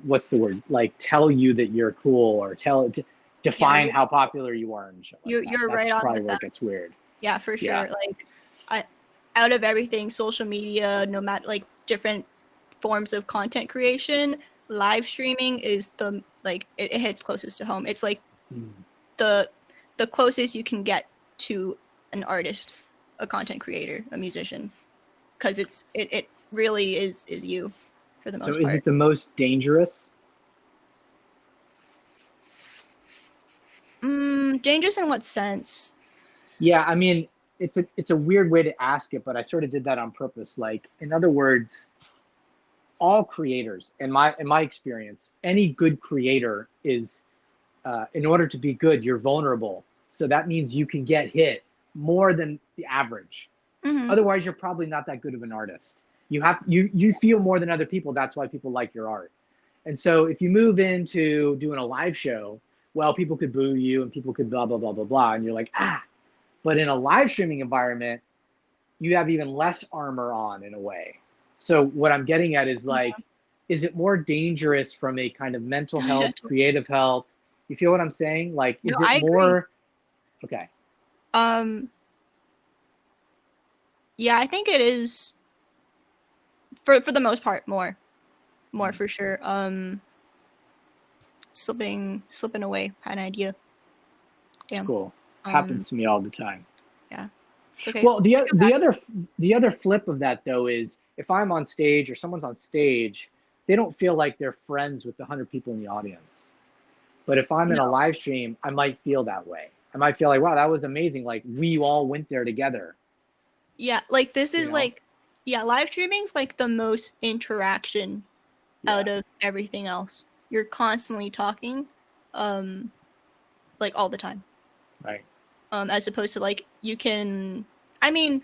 what's the word, like tell you that you're cool or define how popular you are and shit like you're that. right on probably with where that. It gets weird. Yeah, for sure. Like out of everything, social media, no matter like different forms of content creation, live streaming is the like it hits closest to home. It's like the closest you can get to an artist, a content creator, a musician, because it really is you for the most part. So is it the most dangerous? Dangerous in what sense? Yeah, I mean, it's a weird way to ask it, but I sort of did that on purpose. Like, in other words, all creators, in my experience, any good creator is, in order to be good, you're vulnerable. So that means you can get hit more than the average. Otherwise, you're probably not that good of an artist. You feel more than other people. That's why people like your art. And so if you move into doing a live show, well, people could boo you and people could blah, blah, blah, blah, blah. And you're like, ah. But in a live streaming environment, you have even less armor on in a way. So what I'm getting at is like, is it more dangerous from a kind of mental health, creative health? You feel what I'm saying? Like, is it more? Okay. Yeah, I think it is. For the most part, more for sure. Slipping away, had an idea. Damn. Cool. Happens to me all the time. Yeah. It's okay. Well, the other flip of that though is if I'm on stage or someone's on stage, they don't feel like they're friends with the 100 people in the audience. But if I'm in a live stream, I might feel that way. I might feel like, wow, that was amazing. Like we all went there together. Yeah, like this is like, live streaming's like the most interaction out of everything else. You're constantly talking, like all the time. Right. As opposed to like you can, I mean,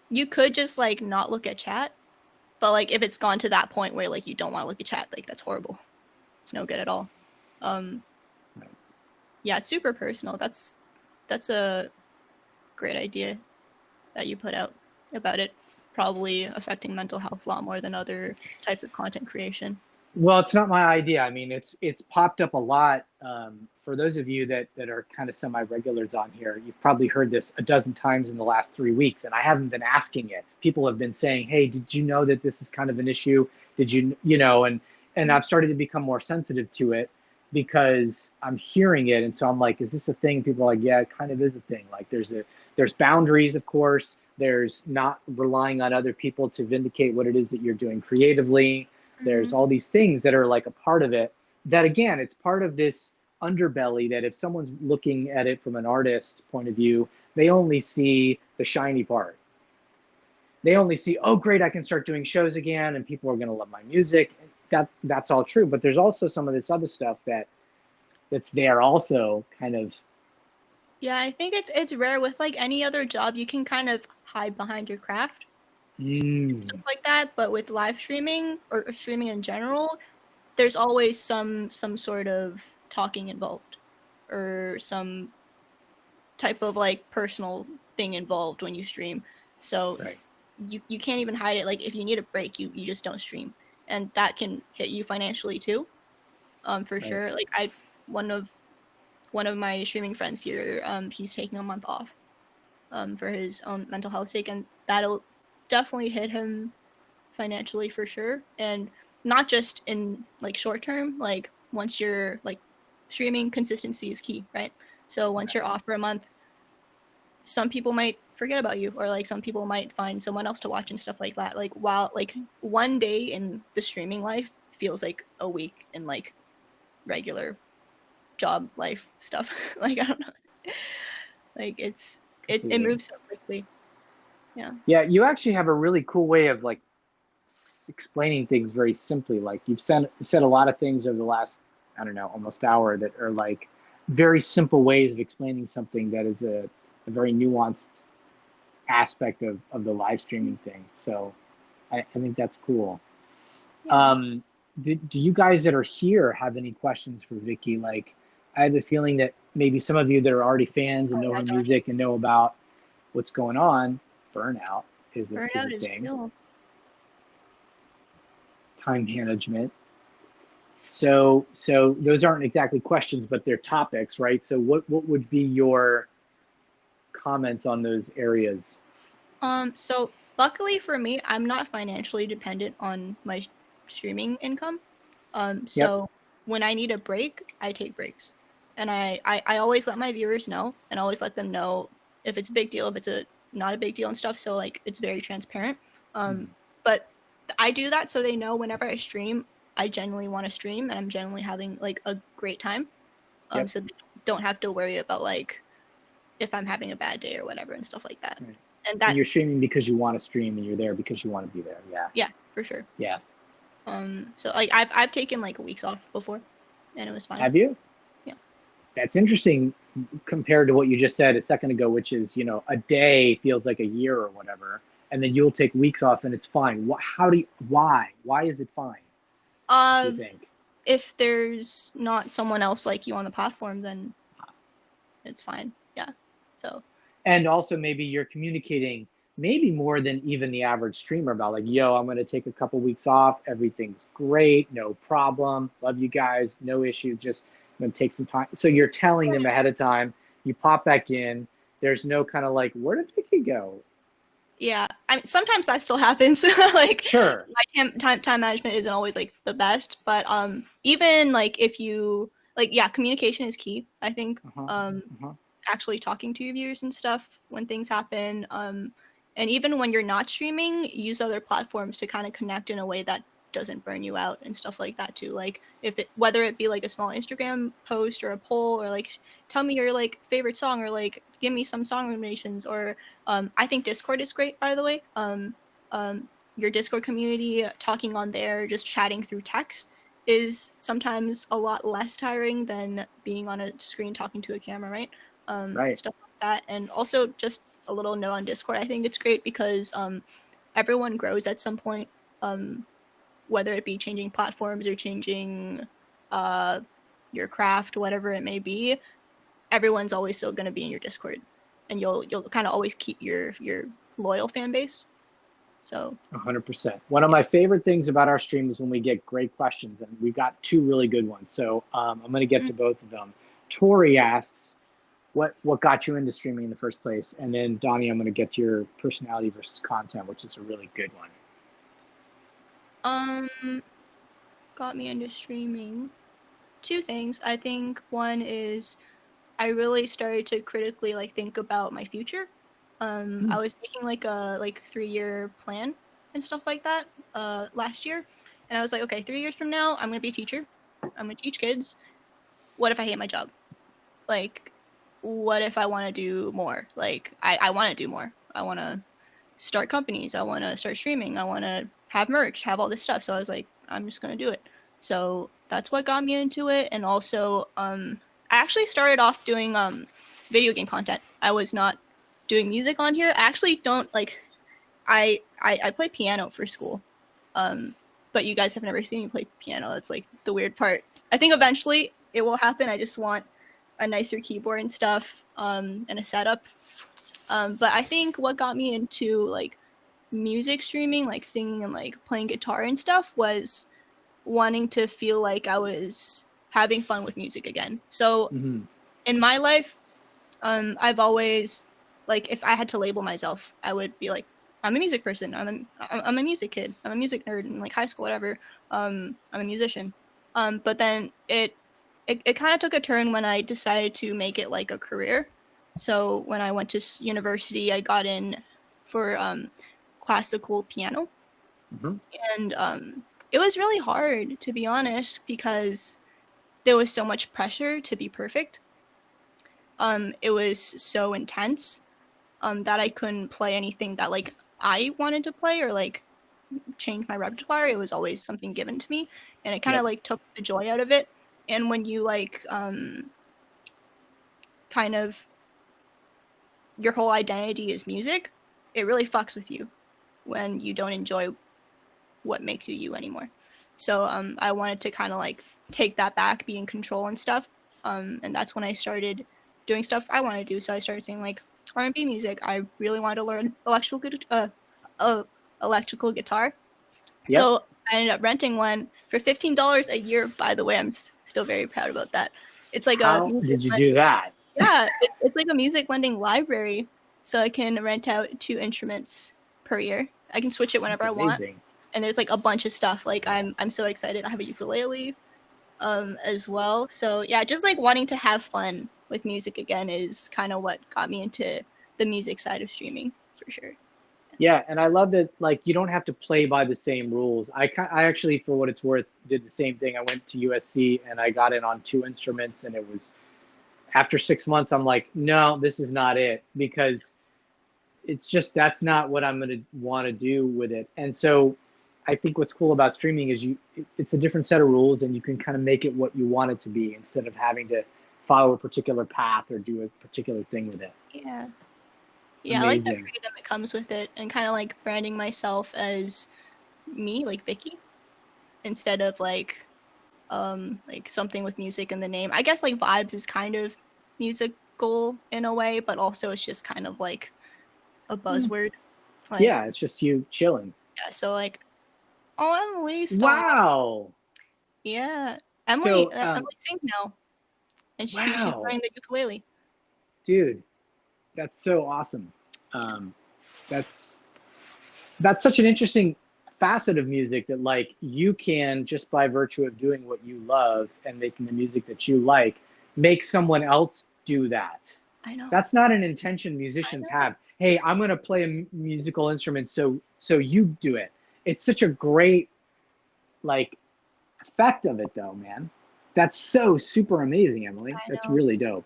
you could just like not look at chat, but like if it's gone to that point where like you don't want to look at chat, like that's horrible. It's no good at all. Yeah, it's super personal. That's a great idea that you put out about it probably affecting mental health a lot more than other types of content creation. Well, it's not my idea. I mean, it's popped up a lot. For those of you that are kind of semi-regulars on here, you've probably heard this a dozen times in the last 3 weeks, and I haven't been asking it. People have been saying, "Hey, did you know that this is kind of an issue? Did you, you know?" And I've started to become more sensitive to it because I'm hearing it, and so I'm like, "Is this a thing?" People are like, "Yeah, it kind of is a thing." Like, there's boundaries, of course. There's not relying on other people to vindicate what it is that you're doing creatively. There's all these things that are like a part of it that, again, it's part of this underbelly that if someone's looking at it from an artist point of view, they only see the shiny part. They only see, oh, great, I can start doing shows again and people are going to love my music. That's all true. But there's also some of this other stuff that's there also kind of. Yeah, I think it's rare. With like any other job, you can kind of hide behind your craft, stuff like that. But with live streaming or streaming in general, there's always some sort of talking involved, or some type of like personal thing involved when you stream. So Right. you can't even hide it. Like if you need a break, you just don't stream, and that can hit you financially too. For Right. sure. Like one of my streaming friends here, he's taking a month off for his own mental health sake, and that'll definitely hit him financially for sure. And not just in like short term, like once you're like streaming, consistency is key, right? So once you're off for a month, some people might forget about you, or like some people might find someone else to watch and stuff like that. Like while like one day in the streaming life feels like a week in like regular job life stuff. Like I don't know. Like it moves so quickly. Yeah. Yeah, you actually have a really cool way of like explaining things very simply. Like you've said a lot of things over the last, I don't know, almost hour that are like very simple ways of explaining something that is a very nuanced aspect of the live streaming thing. So I think that's cool. Yeah. Do you guys that are here have any questions for Vicki? Like, I have the feeling that maybe some of you that are already fans and know her music and know about what's going on, burnout is a Burnout is thing. real. Time management. So those aren't exactly questions, but they're topics, right? So what would be your comments on those areas? So luckily for me, I'm not financially dependent on my streaming income. So when I need a break, I take breaks. And I always let my viewers know, and always let them know if it's a big deal, if it's not a big deal and stuff. So like it's very transparent. But I do that so they know whenever I stream, I genuinely want to stream and I'm genuinely having like a great time. So they don't have to worry about like if I'm having a bad day or whatever and stuff like that. Right. And that you're streaming because you want to stream and you're there because you want to be there. Yeah, for sure. Yeah. So like I've taken like weeks off before and it was fine. Have you? Yeah. That's interesting compared to what you just said a second ago, which is, you know, a day feels like a year or whatever, and then you'll take weeks off and it's fine. Why is it fine? Do you think? If there's not someone else like you on the platform, then it's fine. Yeah. So. And also maybe you're communicating maybe more than even the average streamer about like, yo, I'm going to take a couple weeks off. Everything's great. No problem. Love you guys. No issue. Just I'm going to take some time. So you're telling them ahead of time. You pop back in. There's no kind of like, where did Vicki go? Yeah, sometimes that still happens. Like, sure, my time management isn't always like the best, but even like if you like, yeah, communication is key. I think actually talking to your viewers and stuff when things happen, and even when you're not streaming, use other platforms to kind of connect in a way that doesn't burn you out and stuff like that too. Like whether it be like a small Instagram post or a poll, or like tell me your like favorite song, or like give me some song recommendations, or I think Discord is great, by the way. Your Discord community, talking on there, just chatting through text is sometimes a lot less tiring than being on a screen talking to a camera, right? right. Stuff like that. And also just a little note on Discord, I think it's great because everyone grows at some point, whether it be changing platforms or changing your craft, whatever it may be. Everyone's always still going to be in your Discord, and you'll kind of always keep your loyal fan base. So 100%. One of my favorite things about our stream is when we get great questions, and we got two really good ones. So I'm going to get to both of them. Tori asks, what got you into streaming in the first place? And then Donnie, I'm going to get to your personality versus content, which is a really good one. Got me into streaming. Two things. I think one is I really started to critically like think about my future. I was making like a 3-year plan and stuff like that last year, and I was like, okay, 3 years from now, I'm gonna be a teacher. I'm gonna teach kids. What if I hate my job? Like, what if I want to do more? Like, I want to do more. I want to start companies. I want to start streaming. I want to have merch, have all this stuff. So I was like, I'm just gonna do it. So that's what got me into it, and also I actually started off doing video game content. I was not doing music on here. I actually don't like. I play piano for school, but you guys have never seen me play piano. That's like the weird part. I think eventually it will happen. I just want a nicer keyboard and stuff, and a setup. But I think what got me into like music streaming, like singing and like playing guitar and stuff, was wanting to feel like I was having fun with music again. So in my life, I've always, like, if I had to label myself, I would be like, I'm a music person. I'm a music kid. I'm a music nerd in like high school, whatever. I'm a musician. But then it kind of took a turn when I decided to make it like a career. So when I went to university, I got in for classical piano, and it was really hard, to be honest, because there was so much pressure to be perfect. It was so intense that I couldn't play anything that like I wanted to play or like change my repertoire. It was always something given to me, and it kind of like took the joy out of it. And when you like kind of your whole identity is music, it really fucks with you when you don't enjoy what makes you you anymore. So I wanted to kind of like take that back, be in control and stuff. And that's when I started doing stuff I want to do. So I started singing like R&B music. I really wanted to learn electrical guitar. Yep. So I ended up renting one for $15 a year. By the way, I'm still very proud about that. It's like How did you do that? Yeah, it's like a music lending library. So I can rent out 2 instruments per year. I can switch it whenever I want. And there's like a bunch of stuff. Like I'm so excited. I have a ukulele as well. So yeah, just like wanting to have fun with music again is kind of what got me into the music side of streaming, for sure. Yeah, and I love that, like, you don't have to play by the same rules. I actually, for what it's worth, did the same thing. I went to USC and I got in on 2 instruments, and it was, after 6 months, I'm like, no, this is not it, because it's just, that's not what I'm going to want to do with it. And so I think what's cool about streaming is it's a different set of rules, and you can kind of make it what you want it to be instead of having to follow a particular path or do a particular thing with it. Yeah. Yeah, amazing. I like the freedom that comes with it, and kind of like branding myself as me, like Vicki, instead of like something with music in the name. I guess like Vibes is kind of musical in a way, but also it's just kind of like a buzzword. Like, yeah, it's just you chilling. Yeah, so like, oh, Emily, stop. Wow. Yeah, Emily sings now, and she's playing the ukulele. Dude, that's so awesome. That's such an interesting facet of music, that like you can, just by virtue of doing what you love and making the music that you like, make someone else do that. I know. That's not an intention musicians have. Hey, I'm going to play a musical instrument, so you do it. It's such a great like effect of it, though, man. That's so super amazing, Emily. That's really dope.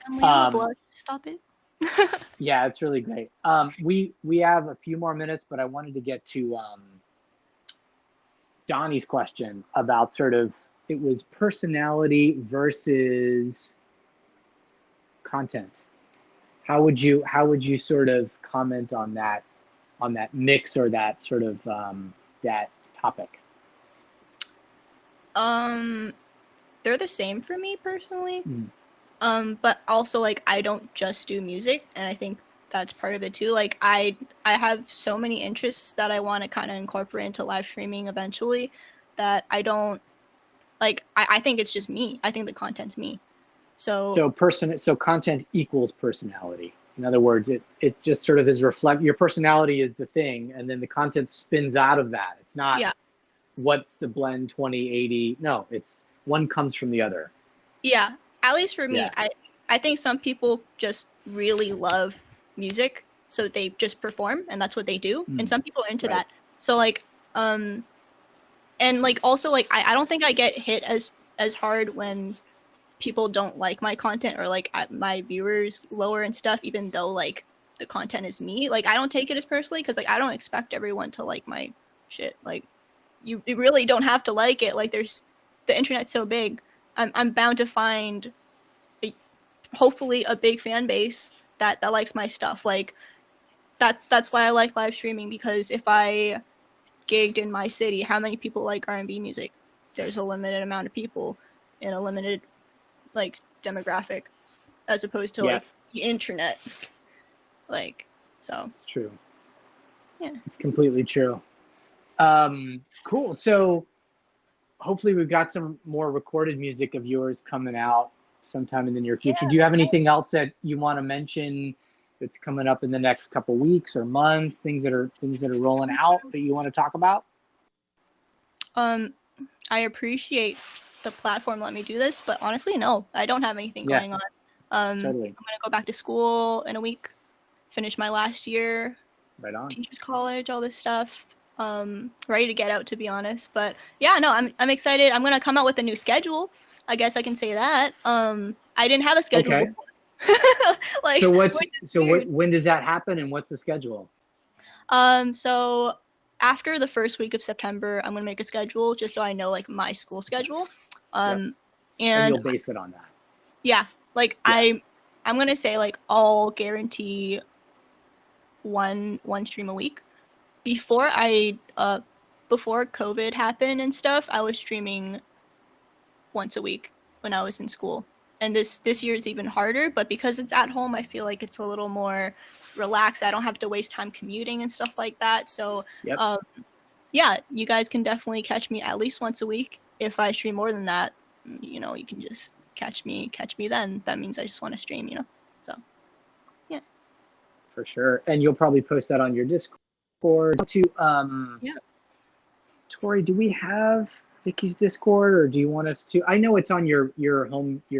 Emily, stop it. Yeah, it's really great. We have a few more minutes, but I wanted to get to Donnie's question about sort of, it was personality versus content. How would you sort of comment on that mix, or that sort of that topic? They're the same for me personally. But also, like, I don't just do music, and I think that's part of it too. Like I have so many interests that I want to kind of incorporate into live streaming eventually that I don't like. I think it's just me. I think the content's me. So So content equals personality. In other words, it just sort of is your personality is the thing, and then the content spins out of that. It's not yeah, what's the blend 20/80. No, it's one comes from the other. yeah. At least for me, Yeah. I think some people just really love music, so they just perform and that's what they do. And some people are into Right. that. So like and like also like I don't think I get hit as hard when people don't like my content or like my viewers lower and stuff, even though like the content is me. Like I don't take it as personally because like I don't expect everyone to like my shit. Like you really don't have to like it. Like there's the internet's so big. I'm bound to find hopefully a big fan base that likes my stuff. Like that's why I like live streaming, because if I gigged in my city, how many people like R&B music? There's a limited amount of people in a limited like demographic, as opposed to like the internet. Like, so it's true. Yeah, it's completely true. Cool. So hopefully we've got some more recorded music of yours coming out sometime in the near future. Do you have anything else that you want to mention that's coming up in the next couple weeks or months? Things that are rolling out that you want to talk about? I appreciate the platform let me do this, but honestly, no, I don't have anything going on. Totally. I'm gonna go back to school in a week, finish my last year, right on, teachers college, all this stuff. Ready to get out, to be honest. But yeah, no, I'm excited. I'm gonna come out with a new schedule. I guess I can say that. I didn't have a schedule before. Like, when does that happen, and what's the schedule? So after the first week of September, I'm gonna make a schedule just so I know like my school schedule. And you'll base it on that. Yeah, like I'm gonna say like I'll guarantee one stream a week. Before COVID happened and stuff, I was streaming once a week when I was in school. And this year is even harder, but because it's at home, I feel like it's a little more relaxed. I don't have to waste time commuting and stuff like that. So yeah, you guys can definitely catch me at least once a week. If I stream more than that, you know, you can just catch me then. That means I just want to stream, you know. So yeah. For sure. And you'll probably post that on your Discord to Tori, do we have Vicki's Discord, or do you want us to? I know it's on your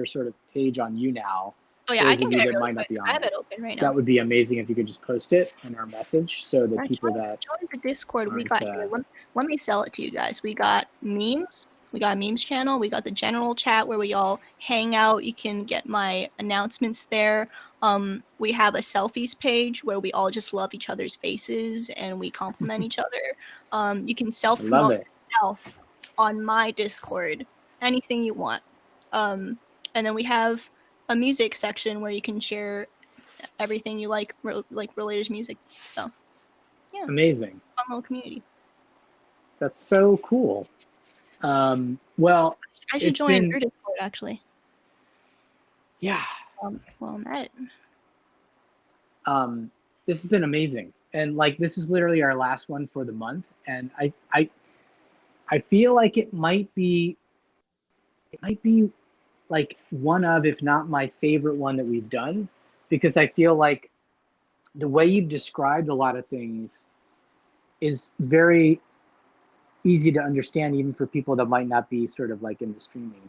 sort of page on YouNow. Oh yeah, I can get it really quick. I have it open right now. That would be amazing if you could just post it in our message so that people that join the Discord we got here. Let me sell it to you guys. We got memes. We got a memes channel. We got the general chat where we all hang out. You can get my announcements there. We have a selfies page where we all just love each other's faces and we compliment each other. You can self-promote yourself on my Discord. Anything you want. And then we have a music section where you can share everything you like related to music. So yeah, amazing, fun little community. That's so cool. Well, I should join your Discord actually. Yeah. Well, I'm at it. This has been amazing, and like this is literally our last one for the month, and I feel like it might be like one of, if not my favorite one that we've done, because I feel like the way you've described a lot of things is very easy to understand, even for people that might not be sort of like in the streaming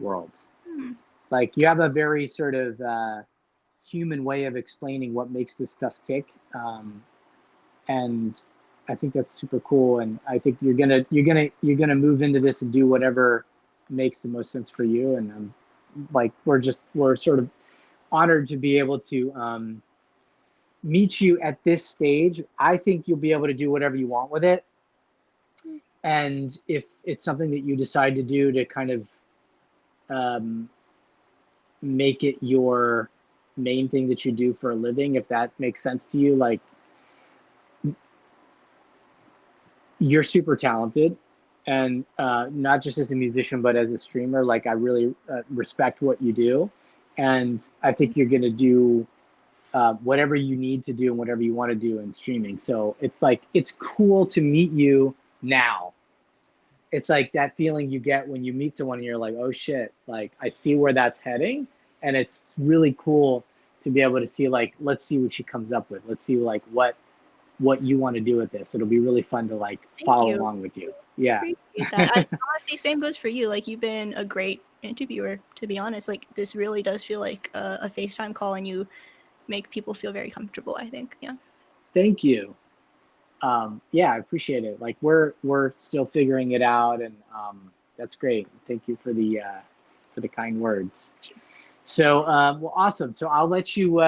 world. Like you have a very sort of human way of explaining what makes this stuff tick, and I think that's super cool. And I think you're gonna move into this and do whatever makes the most sense for you. And like we're sort of honored to be able to meet you at this stage. I think you'll be able to do whatever you want with it. And if it's something that you decide to do to kind of make it your main thing that you do for a living, if that makes sense to you, like you're super talented, and not just as a musician, but as a streamer. Like I really respect what you do. And I think you're going to do whatever you need to do and whatever you want to do in streaming. So it's like, it's cool to meet you now. It's like that feeling you get when you meet someone and you're like, oh shit, like I see where that's heading. And it's really cool to be able to see, like, let's see what she comes up with. Let's see like what you want to do with this. It'll be really fun to like follow along with you. Yeah. Appreciate that. Honestly, same goes for you. Like, you've been a great interviewer, to be honest. Like, this really does feel like a FaceTime call, and you make people feel very comfortable, I think. Yeah. Thank you. Yeah, I appreciate it. Like we're still figuring it out, and that's great. Thank you for the kind words. So well, awesome. So I'll let you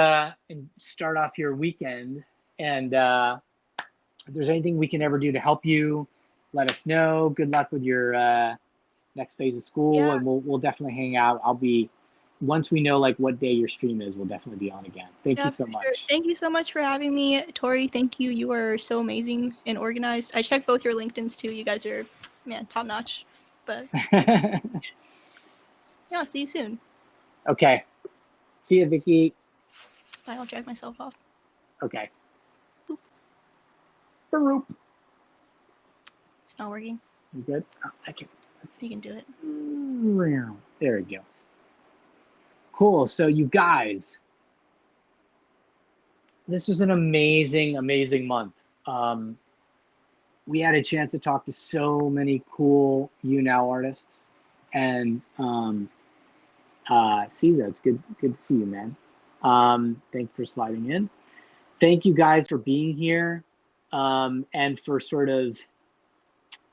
start off your weekend, and if there's anything we can ever do to help you, let us know. Good luck with your next phase of school, and we'll definitely hang out. I'll be, once we know like what day your stream is, we'll definitely be on again. Thank you so much. Sure. Thank you so much for having me, Tori. Thank you. You are so amazing and organized. I checked both your LinkedIn's too. You guys are, man, top notch. But yeah, see you soon. Okay. See you, Vicki. I'll drag myself off. Okay. Boop. Boop. It's not working. You good? Oh, I can. You can do it. There it goes. Cool. So you guys, this was an amazing, amazing month. We had a chance to talk to so many cool YouNow artists, and Caesar, it's good to see you, man. Thanks for sliding in. Thank you guys for being here, and for sort of,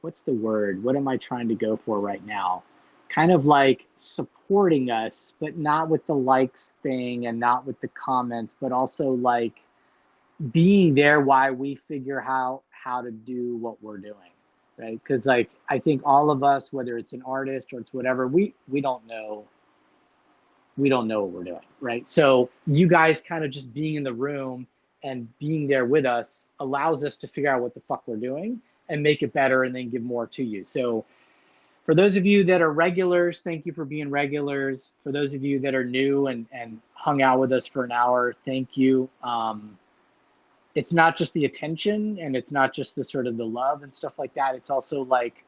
what's the word? What am I trying to go for right now? Kind of like supporting us, but not with the likes thing and not with the comments, but also like being there while we figure how to do what we're doing, right? Because like I think all of us, whether it's an artist or it's whatever, we don't know what we're doing, right? So you guys kind of just being in the room and being there with us allows us to figure out what the fuck we're doing and make it better, and then give more to you. So for those of you that are regulars, thank you for being regulars. For those of you that are new and hung out with us for an hour, thank you. It's not just the attention, and it's not just the sort of the love and stuff like that. It's also like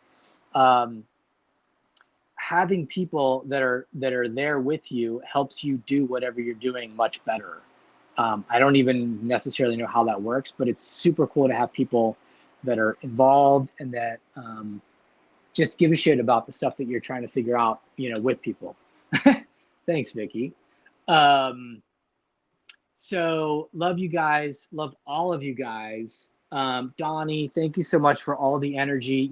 having people that are there with you helps you do whatever you're doing much better. I don't even necessarily know how that works, but it's super cool to have people that are involved and that just give a shit about the stuff that you're trying to figure out, with people. Thanks, Vicki. So love you guys. Love all of you guys. Donnie, thank you so much for all the energy.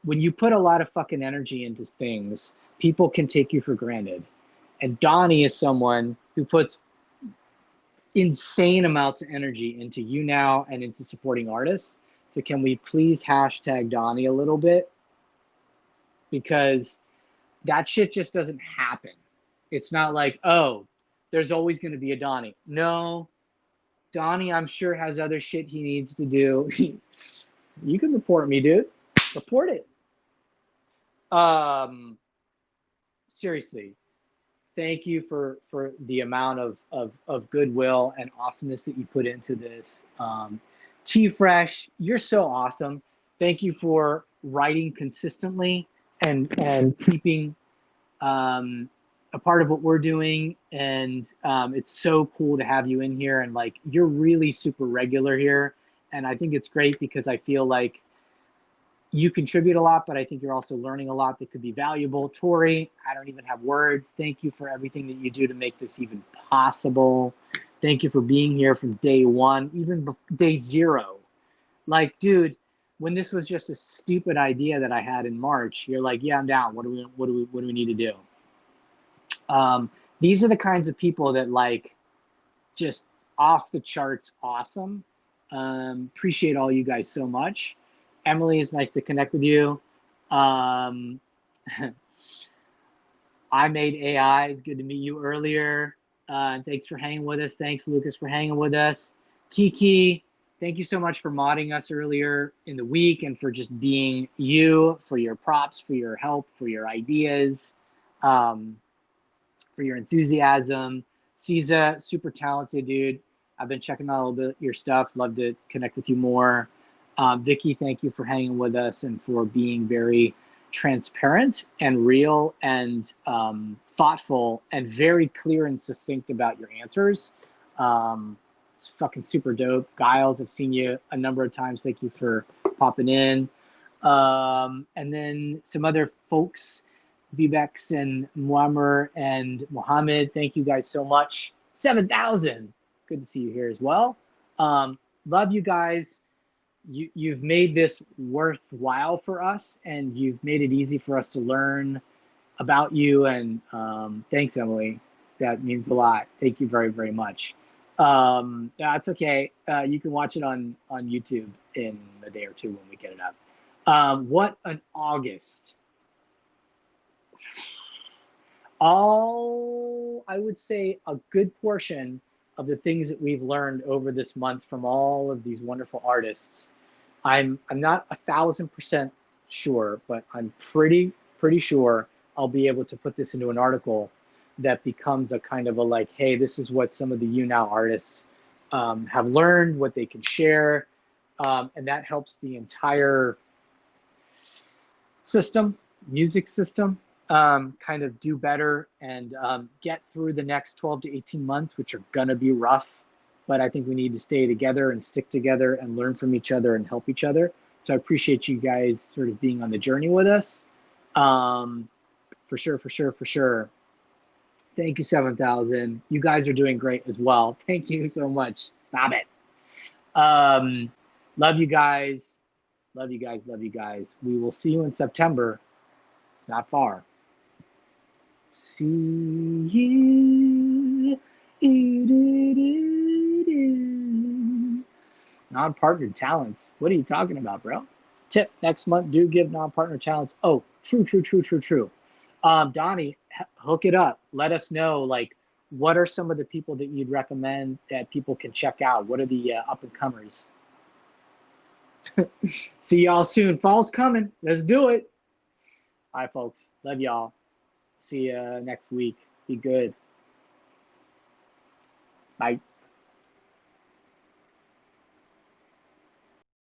When you put a lot of fucking energy into things, people can take you for granted. And Donnie is someone who puts insane amounts of energy into YouNow and into supporting artists. So can we please hashtag Donnie a little bit? Because that shit just doesn't happen. It's not like, oh, there's always going to be a Donnie. No, Donnie, I'm sure, has other shit he needs to do. You can report me, dude. Report it. Seriously, thank you for the amount of goodwill and awesomeness that you put into this. T-Fresh, you're so awesome. Thank you for writing consistently and keeping a part of what we're doing. And it's so cool to have you in here. And like, you're really super regular here. And I think it's great because I feel like you contribute a lot, but I think you're also learning a lot that could be valuable. Tori, I don't even have words. Thank you for everything that you do to make this even possible. Thank you for being here from day one, even day zero. Like, dude, when this was just a stupid idea that I had in March, you're like, yeah, I'm down. What do we need to do? These are the kinds of people that like just off the charts awesome. Appreciate all you guys so much. Emily, it's nice to connect with you. I made AI. It's good to meet you earlier. Thanks for hanging with us. Thanks, Lucas, for hanging with us. Kiki, thank you so much for modding us earlier in the week and for just being you, for your props, for your help, for your ideas, for your enthusiasm. Caesar, super talented dude. I've been checking out a little bit your stuff. Love to connect with you more. Vicki, thank you for hanging with us and for being very transparent and real and thoughtful and very clear and succinct about your answers. It's fucking super dope. Giles, I've seen you a number of times. Thank you for popping in. And then some other folks, Vibex and Muammer and Mohammed, thank you guys so much. 7,000. Good to see you here as well. Love you guys. You've made this worthwhile for us, and you've made it easy for us to learn about you. And thanks, Emily. That means a lot. Thank you very, very much. Yeah, it's okay. You can watch it on YouTube in a day or two when we get it up. What an August. I would say a good portion of the things that we've learned over this month from all of these wonderful artists. I'm not 1,000% sure, but I'm pretty sure I'll be able to put this into an article that becomes a kind of a like, hey, this is what some of the YouNow artists have learned, what they can share, and that helps the entire system, music system, kind of do better and get through the next 12 to 18 months, which are gonna be rough. But I think we need to stay together and stick together and learn from each other and help each other. So I appreciate you guys sort of being on the journey with us. For sure. Thank you, 7,000. You guys are doing great as well. Thank you so much. Stop it. Love you guys. Love you guys. We will see you in September. It's not far. See you. Non-partnered talents. What are you talking about, bro? Tip next month, do give non-partner talents. Oh, true. Donnie, hook it up. Let us know, like, what are some of the people that you'd recommend that people can check out? What are the up-and-comers? See y'all soon. Fall's coming. Let's do it. All right, folks. Love y'all. See you next week. Be good. Bye.